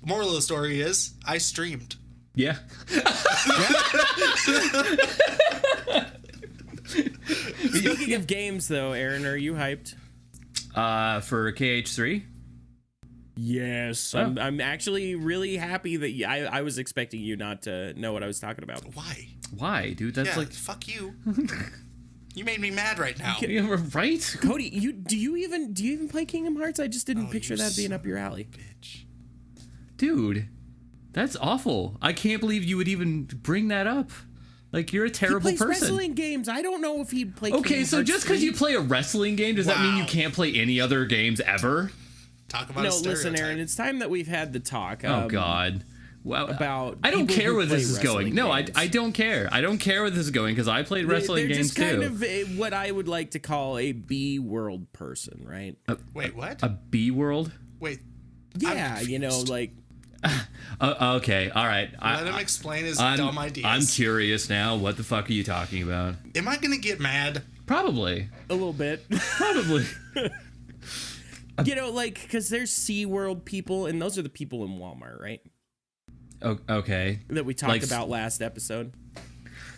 moral of the story is I streamed. Yeah. Speaking of games, though, Aaron, are you hyped? For KH3? Yes. Oh. I'm actually really happy that I was expecting you not to know what I was talking about. Why? Why, dude? That's Yeah, like, fuck you. You made me mad right now. yeah, right? Cody, do you even play Kingdom Hearts? I just didn't picture you that being up your son alley. Bitch. Dude, that's awful. I can't believe you would even bring that up. Like, you're a He terrible plays person. wrestling games. I don't know if he'd play. Okay, Kingdom so Hearts just because 3. you play a wrestling game, does that mean you Wow. can't play any other games ever? Talk about No, a listen, stereotype. Aaron. It's time that we've had the talk. Oh, God. Well, about I don't people care who where this play is going. wrestling No, games. I don't care. I don't care where this is going because I played wrestling They're games just kind too. of what I would like to call a B world person, right? Wait, what? A B world? Wait, Yeah, you know, confused. like Okay, all right. let him explain his dumb ideas. I'm curious now. What the fuck are you talking about? Am I gonna get mad? Probably. a little bit. Probably. You know, like, because there's SeaWorld people, and those are the people in Walmart, right? Okay. That we talked Like- about last episode.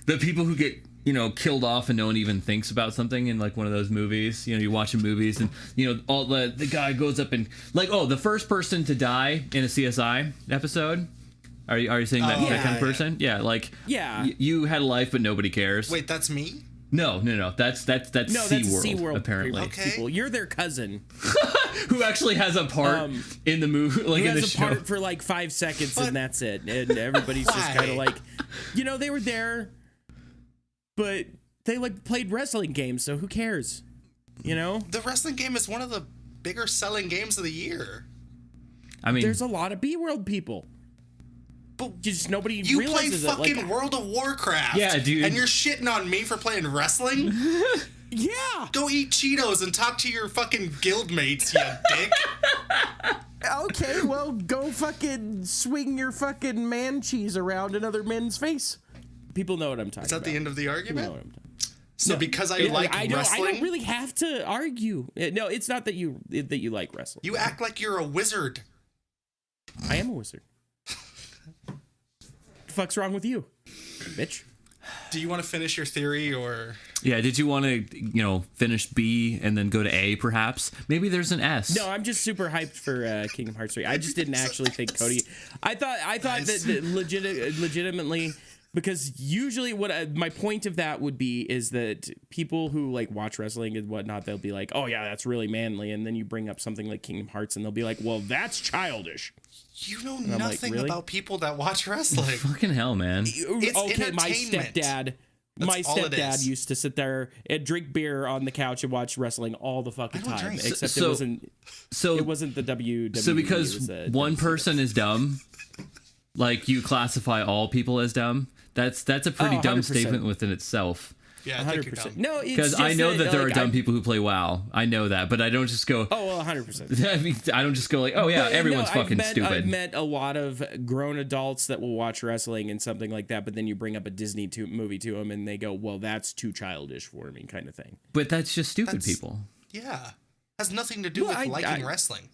The people who get, killed off and no one even thinks about something in like one of those movies. You're watching movies and, all the guy goes up and like, oh, the first person to die in a CSI episode. Are you saying that, Oh, that kind of yeah. person? Yeah, like Yeah. you had a life but nobody cares. Wait, that's me? No. That's No, that's SeaWorld, SeaWorld apparently. Okay. people. You're their cousin. Who actually has a part in the movie, like Who in the has a show. part for like 5 seconds, But- and that's it. And everybody's just Why? kind of like, they were there, but they like played wrestling games, so who cares? The wrestling game is one of the bigger selling games of the year. I mean, There's a lot of B World people. But Just nobody you play realizes it. fucking Like, World of Warcraft. Yeah, dude. And you're shitting on me for playing wrestling? yeah. Go eat Cheetos and talk to your fucking guild mates, you dick. Okay, well, go fucking swing your fucking man cheese around another man's face. People know what I'm talking Is that about. the end of the People know argument? what I'm talking about. So because I Yeah, like I wrestling, don't really have to argue. No, it's not that you like wrestling. you act like you're a wizard. I am a wizard. The fuck's wrong with you, bitch? Do you want to finish your theory or... yeah, did you want to, finish B and then go to A perhaps? Maybe there's an S. No, I'm just super hyped for Kingdom Hearts 3. I just didn't actually think Cody. I thought Nice. that legitimately Because usually my point of that would be is that people who like watch wrestling and whatnot, they'll be like, oh yeah, that's really manly. And then you bring up something like Kingdom Hearts and they'll be like, well, that's childish. You know nothing about people that watch wrestling. Fucking hell, man. It's okay, my entertainment. stepdad used to sit there and drink beer on the couch and watch wrestling all the fucking time. drink. Except So- it wasn't the WWE. So it because was the one WCW. person is dumb, like you classify all people as dumb. That's a pretty dumb 100%. statement within itself. Yeah, I think you're 100%. dumb. No, it's Because just I know that there are like, dumb people who play WoW. I know that, but I don't just go. Oh, well, 100%. I mean, I don't just go like, oh yeah, But, everyone's no, fucking stupid. I've met a lot of grown adults that will watch wrestling and something like that, but then you bring up a Disney movie to them and they go, well, that's too childish for me, kind of thing. But that's just stupid That's- people. Yeah. Has nothing to do Well, with liking I- wrestling.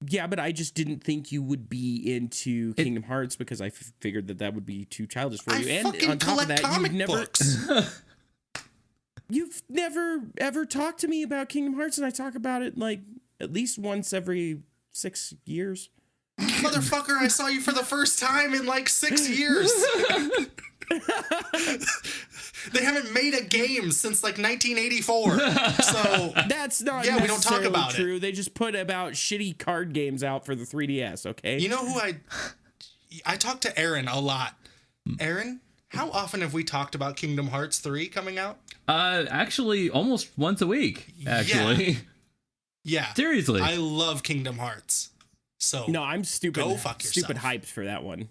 Yeah, but I just didn't think you would be into Kingdom Hearts because I figured that would be too childish for you. I And fucking on top of collect that, comic books. you've never ever talked to me about Kingdom Hearts, and I talk about it like at least once every 6 years. Motherfucker, I saw you for the first time in like 6 years. They haven't made a game since like 1984. So That's not Yeah, we don't talk necessarily about it. true. They just put about shitty card games out for the 3DS, okay? you know who I talked to Aaron a lot. Aaron, how often have we talked about Kingdom Hearts 3 coming out? Actually, almost once a week. Actually, Yeah. seriously. I love Kingdom Hearts. So No, I'm stupid. Go fuck Stupid yourself. hyped for that one.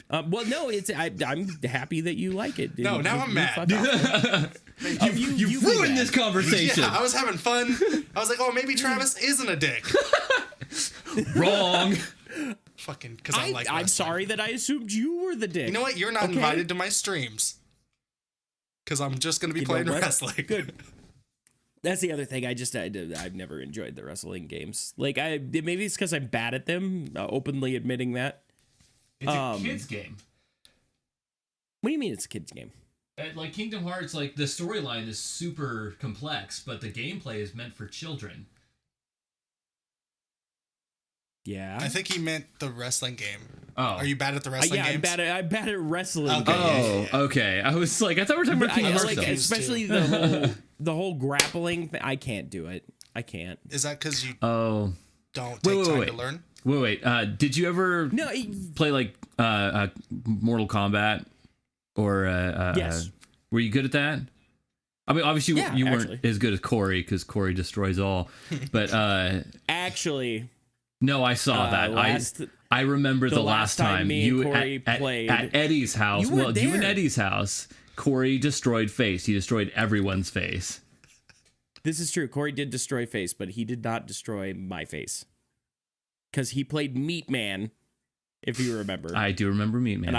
Well, no, I'm happy that you like it. Dude. No, now I'm mad. fuck off. you be ruined mad. this conversation. yeah, I was having fun. I was like, oh, maybe Travis isn't a dick. Wrong. Fucking because I like I'm wrestling. sorry that I assumed you were the dick. You know what? You're not Okay. invited to my streams. Because I'm just going to be You know playing what? wrestling. Good. That's the other thing. I've never enjoyed the wrestling games. Like maybe it's because I'm bad at them. Openly admitting that. It's a kids game. What do you mean it's a kids game? Like Kingdom Hearts, like the storyline is super complex, but the gameplay is meant for children. Yeah. I think he meant the wrestling game. Oh. Are you bad at the wrestling yeah, games? I'm bad at wrestling. Okay. games. Oh, okay. I was like, I thought we were talking about Kingdom I, Hearts. like, though. confused, especially too. the whole grappling thing. I can't do it. I can't. Is that because you Oh, don't take time wait. to learn? wait. Did you ever No. play like Mortal Kombat or Yes. Were you good at that? I mean, obviously Yeah, you weren't actually. as good as Corey because Corey destroys all. But Actually, no, I saw that. I remember the last time me and you Corey at played. Eddie's house. You were You and there. Eddie's house. Corey destroyed face. He destroyed everyone's face. this is true. Corey did destroy face, but he did not destroy my face because he played Meat Man. If you remember, I do remember Meat Man. and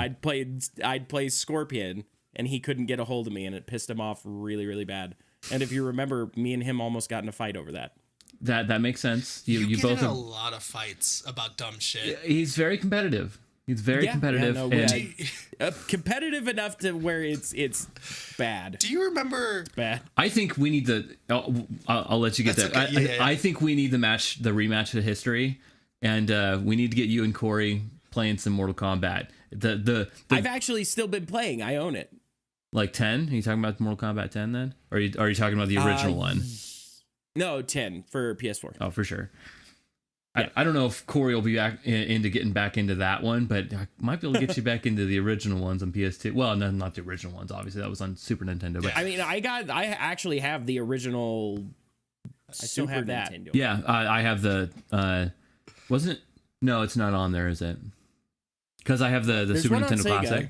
I'd play Scorpion, and he couldn't get a hold of me, and it pissed him off really, really bad. And if you remember, me and him almost got in a fight over that. That makes sense. You You get both in a have, lot of fights about dumb shit. he's very competitive. He's very competitive. no, and competitive enough to where it's bad. Do you remember? Bad. I think we need the. I'll let you get That's that. okay. Yeah. I think we need the rematch of history, and we need to get you and Corey playing some Mortal Kombat. The I've actually still been playing. I own it. like 10. Are you talking about Mortal Kombat 10 then, or are you talking about the original one? No, 10 for PS4. Oh, for sure. Yeah. I don't know if Corey will be back into getting back into that one, but I might be able to get you back into the original ones on PS2. Well, no, not the original ones. Obviously, that was on Super Nintendo. But I mean, I actually have the original. I still Super have that. Nintendo. yeah, I have the. Wasn't it? No, it's not on there, is it? Because I have the There's Super one on Nintendo Sega. Classic.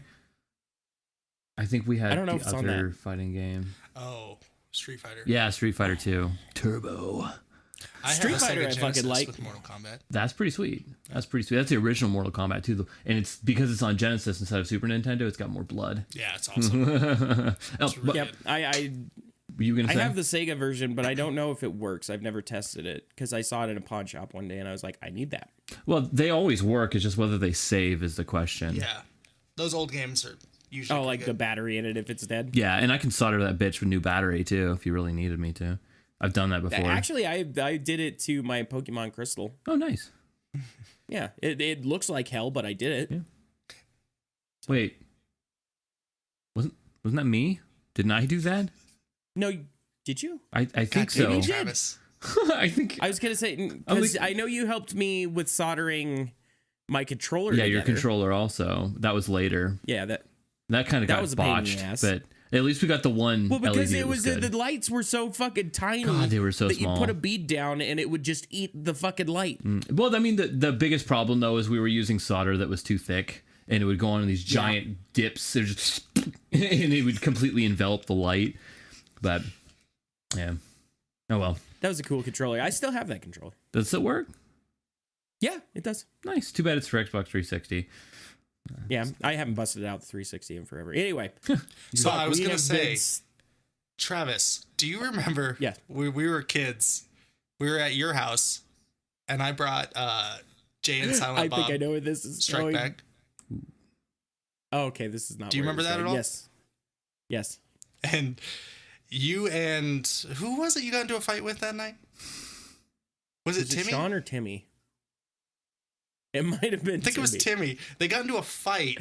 I think we had I don't know the if it's on other that. fighting game. Oh, Street Fighter. Yeah, Street Fighter 2 Turbo. I Street have a Fighter Sega I fucking Genesis like. with Mortal Kombat. That's pretty sweet. That's the original Mortal Kombat too, and it's because it's on Genesis instead of Super Nintendo. It's got more blood. Yeah, it's awesome. Oh, but Yep, I you gonna say? have the Sega version, but I don't know if it works. I've never tested it because I saw it in a pawn shop one day, and I was like, I need that. Well, they always work. It's just whether they save is the question. Yeah, those old games are usually. Oh, pretty like the good. battery in it if it's dead. Yeah, and I can solder that bitch with new battery too if you really needed me to. I've done that before. Actually, I did it to my Pokemon Crystal. Oh, nice. Yeah, it looks like hell, but I did it. Yeah. Wait. Wasn't that me? Didn't I do that? No, did you? I think so. Maybe Travis. I think I was gonna say because I know you helped me with soldering my controller. Yeah, together. your controller also. That was later. Yeah, that kind of got was a pain in the botched, ass. but at least we got the one. Well, because LED it was good. the lights were so fucking tiny. God, they were so that small. You put a bead down and it would just eat the fucking light. Well, I mean, the biggest problem though is we were using solder that was too thick, and it would go on these giant dips, and it would completely envelop the light. But yeah, oh well. That was a cool controller. I still have that controller. Does it work? Yeah, it does. Nice. Too bad it's for Xbox 360. Yeah, I haven't busted out the 360 in forever. Anyway, So I was we gonna have say, been Travis, do you remember? Yeah. We were kids. We were at your house, and I brought Jay and Silent I Bob. think I know where this is Strike going. Back. Oh, okay, this is not. Do you where remember it's that going. at all? Yes. Yes. And you and who was it you got into a fight with that night? Was it Timmy? Sean or Timmy? It might have been. I think it was Timmy. They got into a fight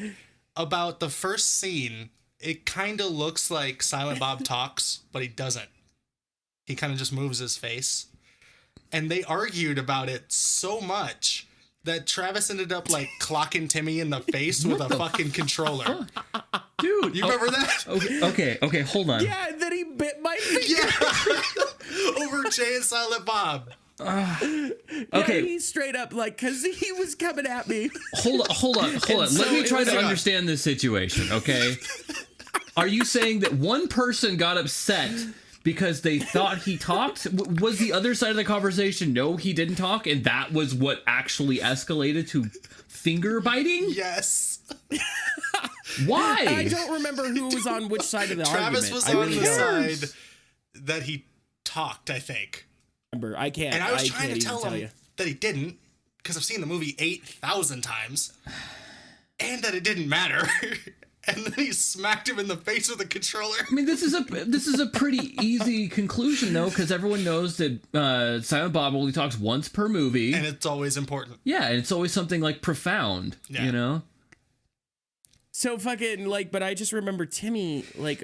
about the first scene. It kind of looks like Silent Bob talks, but he doesn't. He kind of just moves his face. And they argued about it so much that Travis ended up like clocking Timmy in the face with a fucking controller. Dude, You remember that? Okay, hold on. Yeah, and then he bit my finger. Yeah. Over Jay and Silent Bob. Okay. Yeah, he straight up like because he was coming at me. Hold on. so Let me try it to was- understand this situation, okay? Are you saying that one person got upset because they thought he talked? Was the other side of the conversation no, he didn't talk, and that was what actually escalated to finger biting? Yes. Why? I don't remember who was on which side of the Travis argument. was I on really the don't side that he talked, I think. remember. I can't. And I was I trying can't to even tell him you. that he didn't, because I've seen the movie 8,000 times, and that it didn't matter. And then he smacked him in the face with a controller. I mean, this is a pretty easy conclusion though, because everyone knows that Silent Bob only talks once per movie. And it's always important. Yeah, and it's always something like profound, Yeah. you know? So fucking like, but I just remember Timmy like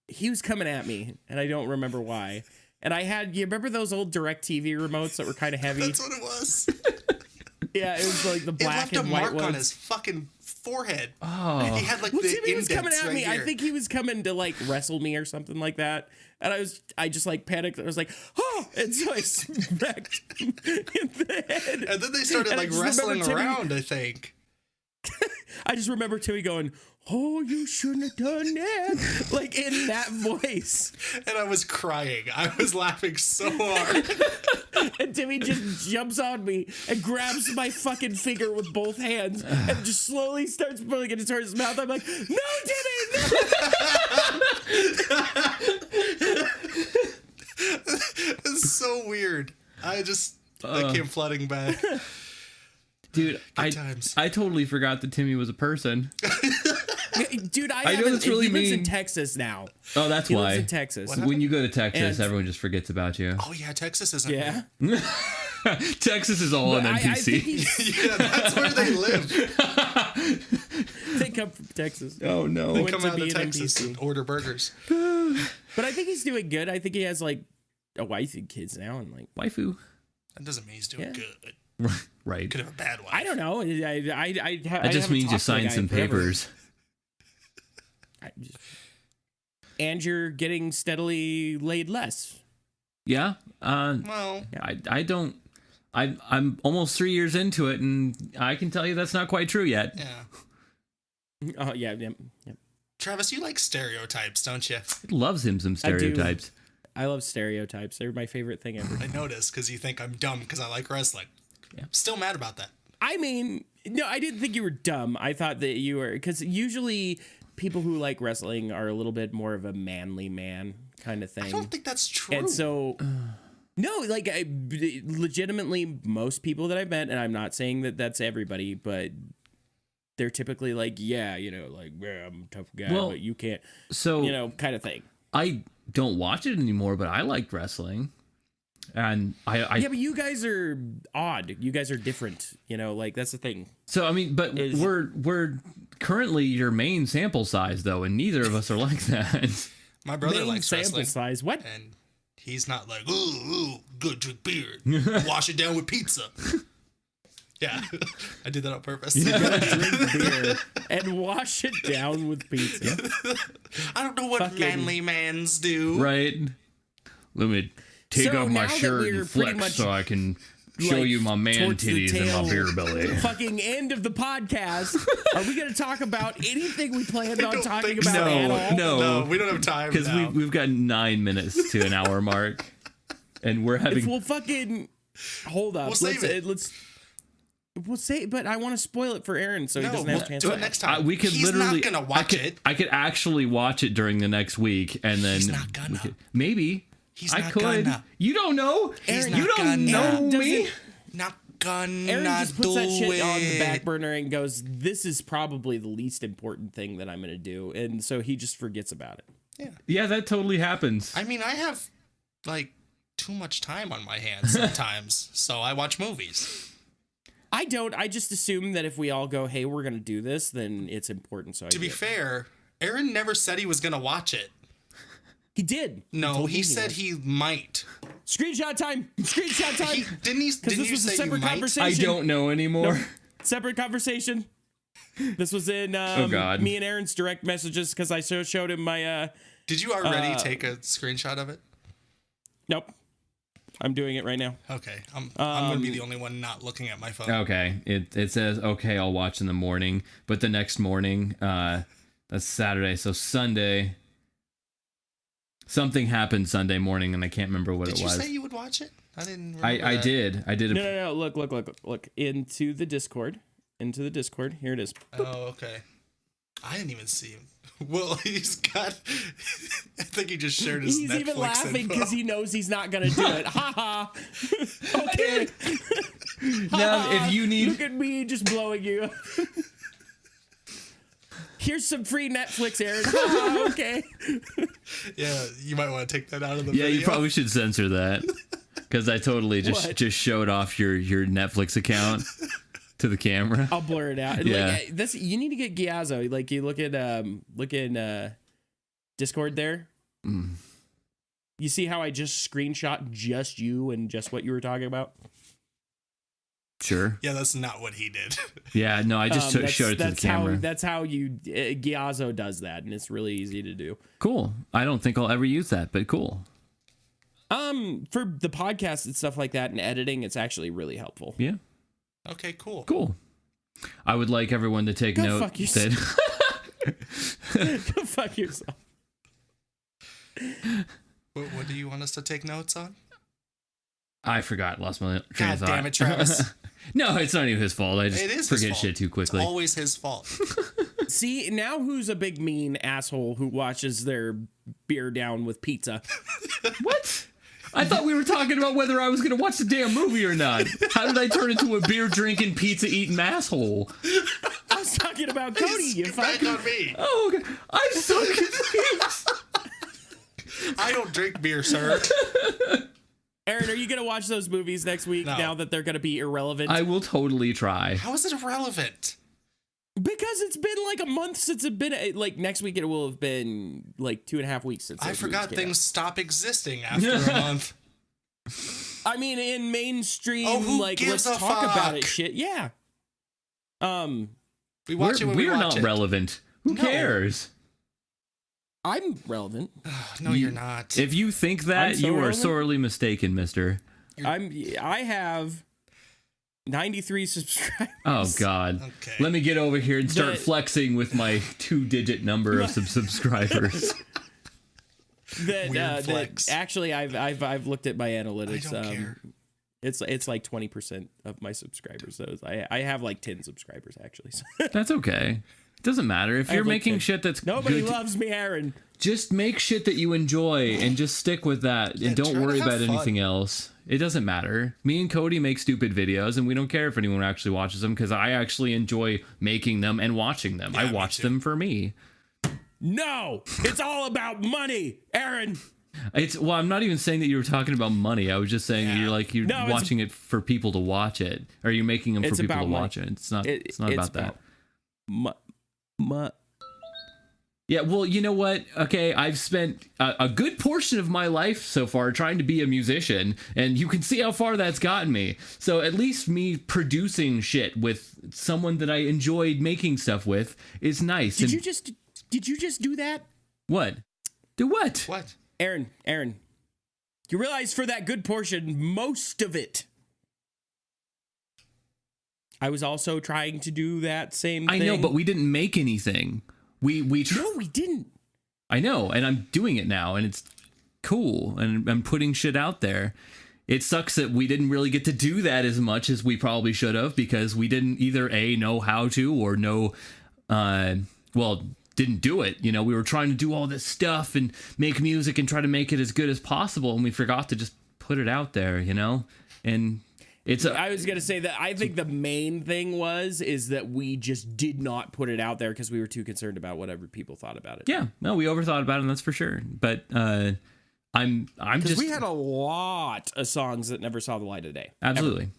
he was coming at me, and I don't remember why. And I had, you remember those old DirecTV remotes that were kind of heavy? That's what it was. Yeah, it was like the It black left a and white mark ones. on his fucking forehead. Oh. He had like Well, the Timmy was coming indents at right me. I here. think he was coming to like wrestle me or something like that. And I just like panicked. I was like, oh, and so I smacked him in the head. And then they started And I like just wrestling remember Timmy- around, I think. I just remember Timmy going, oh, you shouldn't have done that. Like in that voice. And I was crying. I was laughing so hard. And Timmy just jumps on me and grabs my fucking finger with both hands and just slowly starts pulling it towards his mouth. I'm like, no, Timmy, no. It's so weird. I came flooding back. Dude, times. I totally forgot that Timmy was a person. Dude, I know that's really he lives in mean. Texas now. Oh, that's He why. lives in Texas. When you go to Texas, And- everyone just forgets about you. Oh yeah, Texas isn't. Yeah. Texas is all an I think NPC. he's, Yeah, that's where they live. they come from Texas. Oh no. They went come to out be of an Texas NPC. and order burgers. But I think he's doing good. I think he has like a wife and kids now, and like Waifu. That doesn't mean he's doing Yeah. good. Right. Could have a bad wife. I don't know. That just means you signed some papers. And you're getting steadily laid less. Yeah. Well, I don't. I'm almost 3 years into it, and I can tell you that's not quite true yet. yeah. Oh yeah. Travis, you like stereotypes, don't you? It loves him some stereotypes. I love stereotypes. They're my favorite thing ever. I noticed because you think I'm dumb because I like wrestling. Yeah. Still mad about that. I mean, no, I didn't think you were dumb. I thought that you were, because usually people who like wrestling are a little bit more of a manly man kind of thing. I don't think that's true. And so, no, like legitimately, most people that I've met, and I'm not saying that that's everybody, but they're typically like, yeah, like, yeah, I'm a tough guy, Well, but you can't, So kind of thing. I don't watch it anymore, but I liked wrestling, and I Yeah, but you guys are odd. You guys are different. Like that's the thing. So I mean, but Is- we're currently your main sample size, though, and neither of us are like that. My brother Main likes sample wrestling, size. What? and he's not like, ooh, good drink beer, wash it down with pizza. Yeah, I did that on purpose. Drink beer and wash it down with pizza. I don't know what manly mans do. Right? Let me take So off my now that shirt we're and pretty flex much, so I can show like, you my man towards the titties and my tail beer belly. Fucking end of the podcast. Are we going to talk about anything we planned on talking think so. about at all? No, we don't have time Because now. we've got 9 minutes to an hour mark, and we're having. We'll fucking hold up. We'll save it. We'll say, but I want to spoil it for Aaron so he doesn't have a chance. do to it next time. We could He's literally. not gonna watch it. I could actually watch it during the next week, and then He's not gonna. maybe. He's I not could. gonna. You don't know. He's You not don't gonna. know Aaron me. Not gonna Aaron just puts do that shit it. on the back burner and goes, "This is probably the least important thing that I'm going to do," and so he just forgets about it. Yeah, that totally happens. I mean, I have like too much time on my hands sometimes, so I watch movies. I don't. I just assume that if we all go, "Hey, we're going to do this," then it's important. So To be fair, Aaron never said he was gonna watch it. he did. No, told he me said was. he might. Screenshot time. Screenshot time. Didn't Because you this was a say you separate might? conversation. I don't know anymore. Separate conversation. This was in God. me and Aaron's direct messages because I showed him my. Did you already take a screenshot of it? Nope. I'm doing it right now. Okay, I'm gonna be the only one not looking at my phone. Okay, it says okay. I'll watch in the morning, but the next morning, that's Saturday, so Sunday. Something happened Sunday morning, and I can't remember what Did it you was. say you would watch it? I didn't. Remember I that. did. I did. No. Look. Into the Discord. Here it is. Oh, okay. I didn't even see him. Well, he's got. I think he just shared his He's Netflix even laughing info. because he knows he's not gonna do it. Ha ha. Okay. Now, if you need, Look at me just blowing you. Here's some free Netflix, Aaron. Ha ha. Okay. Yeah, you might want to take that out of the yeah, video. you probably should censor that because I totally What? just showed off your Netflix account to the camera. I'll blur it out. Yeah. Like, this you need to get Giazzo. Like you look in Discord there. You see how I just screenshot just you and just what you were talking about? Sure. Yeah, that's not what he did. Yeah. No, I just showed it to the camera. That's how you Giazzo does that, and it's really easy to do. Cool. I don't think I'll ever use that, but cool. For the podcast and stuff like that and editing, it's actually really helpful. Yeah. Okay, cool. Cool. I would like everyone to take Go note fuck yourself. that Go fuck yourself. What do you want us to take notes on? I forgot. Lost my train God of thought. damn it, Travis. No, it's not even his fault. I just It is his forget fault. shit too quickly. It's always his fault. See, now who's a big mean asshole who washes their beer down with pizza? What? I thought we were talking about whether I was going to watch the damn movie or not. How did I turn into a beer drinking, pizza eating asshole? I was talking about Cody, you Get back fucking... on me. Oh, okay. I'm so confused. I don't drink beer, sir. Aaron, are you going to watch those movies next week No. now that they're going to be irrelevant? I will totally try. How is it irrelevant? Because it's been like a month since it's been, like next week it will have been like 2.5 weeks since I those forgot movies came things stop existing after a month. out. I mean, in mainstream, Oh, who like, gives let's a talk about it fuck? shit. Yeah. We watch it when we We're watch not it. relevant. Who No. cares? I'm relevant. No, you're not. If you think that, I'm so you are relevant? sorely mistaken, mister. I have 93 subscribers. Oh, God. Okay. Let me get over here and start The- flexing with my 2-digit number of subscribers. That flex. actually I've looked at my I analytics. don't care. It's like 20% of my subscribers. So I have like 10 subscribers actually. So That's okay. Doesn't matter. If I you're have, like, making 10. shit that's Nobody good, loves me, Aaron. just make shit that you enjoy and just stick with that and try don't to worry have about fun. anything else. It doesn't matter. Me and Cody make stupid videos and we don't care if anyone actually watches them because I actually enjoy making them and watching them. I me watch too. them for me. No, it's all about money, Aaron. Well, I'm not even saying that you were talking about money. I was just saying Yeah. you're No, it's- watching it for people to watch it, or you're making them for It's people about to money. watch it. It's not It's about that. mo- Yeah, well, you know what? Okay, I've spent a good portion of my life so far trying to be a musician, and you can see how far that's gotten me. So at least me producing shit with someone that I enjoyed making stuff with is nice. Did you just do that? What? Do what? What? Aaron, you realize for that good portion, most of it, I was also trying to do that same thing. I know, but we didn't make anything. No, we didn't. I know, and I'm doing it now, and it's cool, and I'm putting shit out there. It sucks that we didn't really get to do that as much as we probably should have, because we didn't either know how to or didn't do it. You know, we were trying to do all this stuff and make music and try to make it as good as possible, and we forgot to just put it out there, you know? And I was going to say that I think the main thing is that we just did not put it out there because we were too concerned about whatever people thought about it. Yeah, no, we overthought about it, and that's for sure. But I'm just, we had a lot of songs that never saw the light of day. Absolutely. Ever.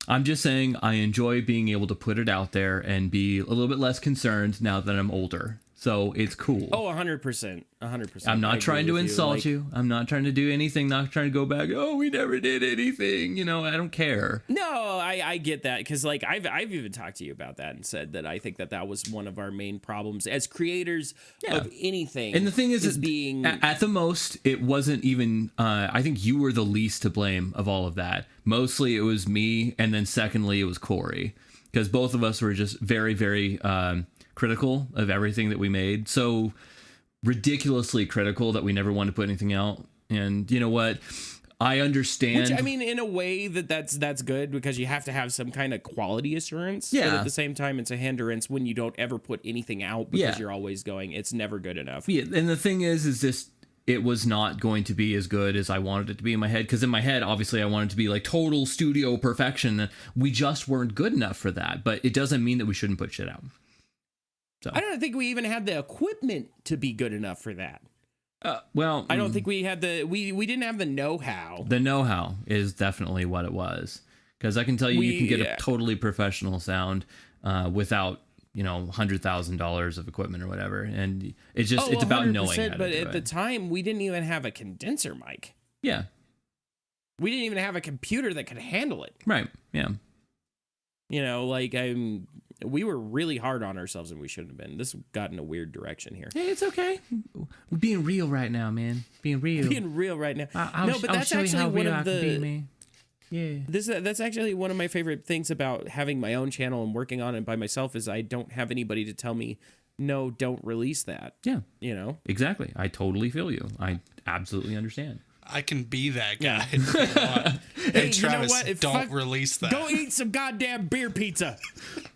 I'm just saying I enjoy being able to put it out there and be a little bit less concerned now that I'm older. So it's cool. Oh, 100%. 100%. I'm not trying to insult you. I'm not trying to do anything. Not trying to go back. Oh, we never did anything. You know, I don't care. No, I get that. Because, like, I've even talked to you about that and said that I think that was one of our main problems as creators of anything. And the thing is being at the most, it wasn't even, I think you were the least to blame of all of that. Mostly it was me. And then secondly, it was Corey. Because both of us were just very, very, critical of everything that we made, so ridiculously critical that we never wanted to put anything out. And you know what, I understand. Which, I mean, in a way that's good, because you have to have some kind of quality assurance. Yeah. But at the same time, it's a hindrance when you don't ever put anything out because you're always going, it's never good enough. Yeah, and the thing is this. It was not going to be as good as I wanted it to be in my head, because in my head, obviously, I wanted it to be like total studio perfection. We just weren't good enough for that, but it doesn't mean that we shouldn't put shit out. So. I don't think we even had the equipment to be good enough for that. Well, I don't think we had we didn't have the know-how. The know-how is definitely what it was, because I can tell you, you can get a totally professional sound without, you know, $100,000 of equipment or whatever, and it's just it's about knowing how to do it. But at the time, we didn't even have a condenser mic. Yeah, we didn't even have a computer that could handle it. Right. Yeah. You know, like we were really hard on ourselves, and we shouldn't have been. This got in a weird direction here. Hey, it's okay. We're being real right now, man. Being real right now. I'll that's actually one of the. Yeah. That's actually one of my favorite things about having my own channel and working on it by myself, is I don't have anybody to tell me, no, don't release that. Yeah. You know? Exactly. I totally feel you. I absolutely understand. I can be that guy. Yeah. Hey, Travis, you know what? Release that. Go eat some goddamn beer pizza.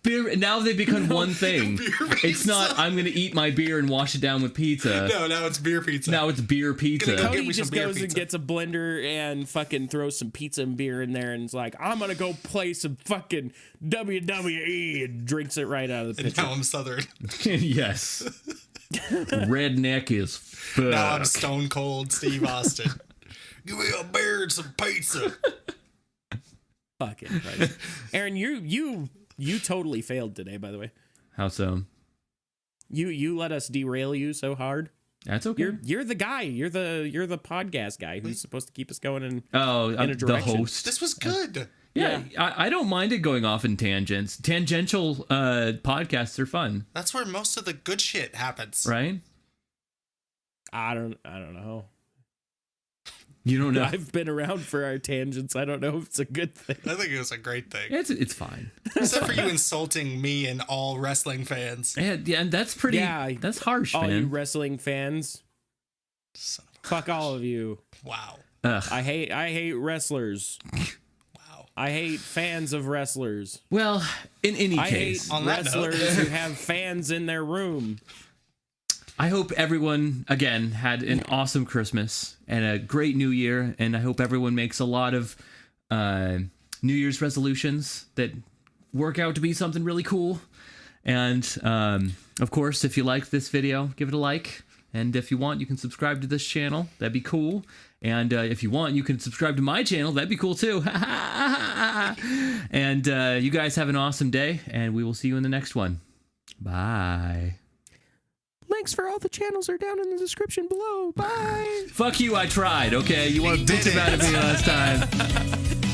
Now they've become one thing. It's not, I'm going to eat my beer and wash it down with pizza. No, now it's beer pizza. Now it's beer pizza. Cody just goes and gets a blender and fucking throws some pizza and beer in there, and is like, I'm going to go play some fucking WWE, and drinks it right out of the pitcher. And now I'm Southern. Yes. Redneck is fuck. Now I'm Stone Cold Steve Austin. Give me a beer and some pizza. Fucking Christ. Aaron, you totally failed today, by the way. How so? You let us derail you so hard. That's okay. You're the guy. You're the podcast guy who's supposed to keep us going in a direction. The host. This was good. Yeah. I don't mind it going off in tangents. Tangential podcasts are fun. That's where most of the good shit happens. Right? I don't know. You don't know. I've been around for our tangents. I don't know if it's a good thing. I think it was a great thing. It's fine. Except for you insulting me and all wrestling fans. Yeah, and that's pretty. Yeah, that's harsh, all man. All you wrestling fans. Fuck all of you. Wow. Ugh. I hate wrestlers. Wow. I hate fans of wrestlers. Well, in any case, I hate wrestlers who have fans in their room. I hope everyone, again, had an awesome Christmas and a great New Year, and I hope everyone makes a lot of New Year's resolutions that work out to be something really cool. And, of course, if you liked this video, give it a like. And if you want, you can subscribe to this channel. That'd be cool. And if you want, you can subscribe to my channel. That'd be cool, too. And you guys have an awesome day, and we will see you in the next one. Bye. links for all the channels are down in the description below. Bye. Fuck you, I tried, okay? You want to bitch about it me last time.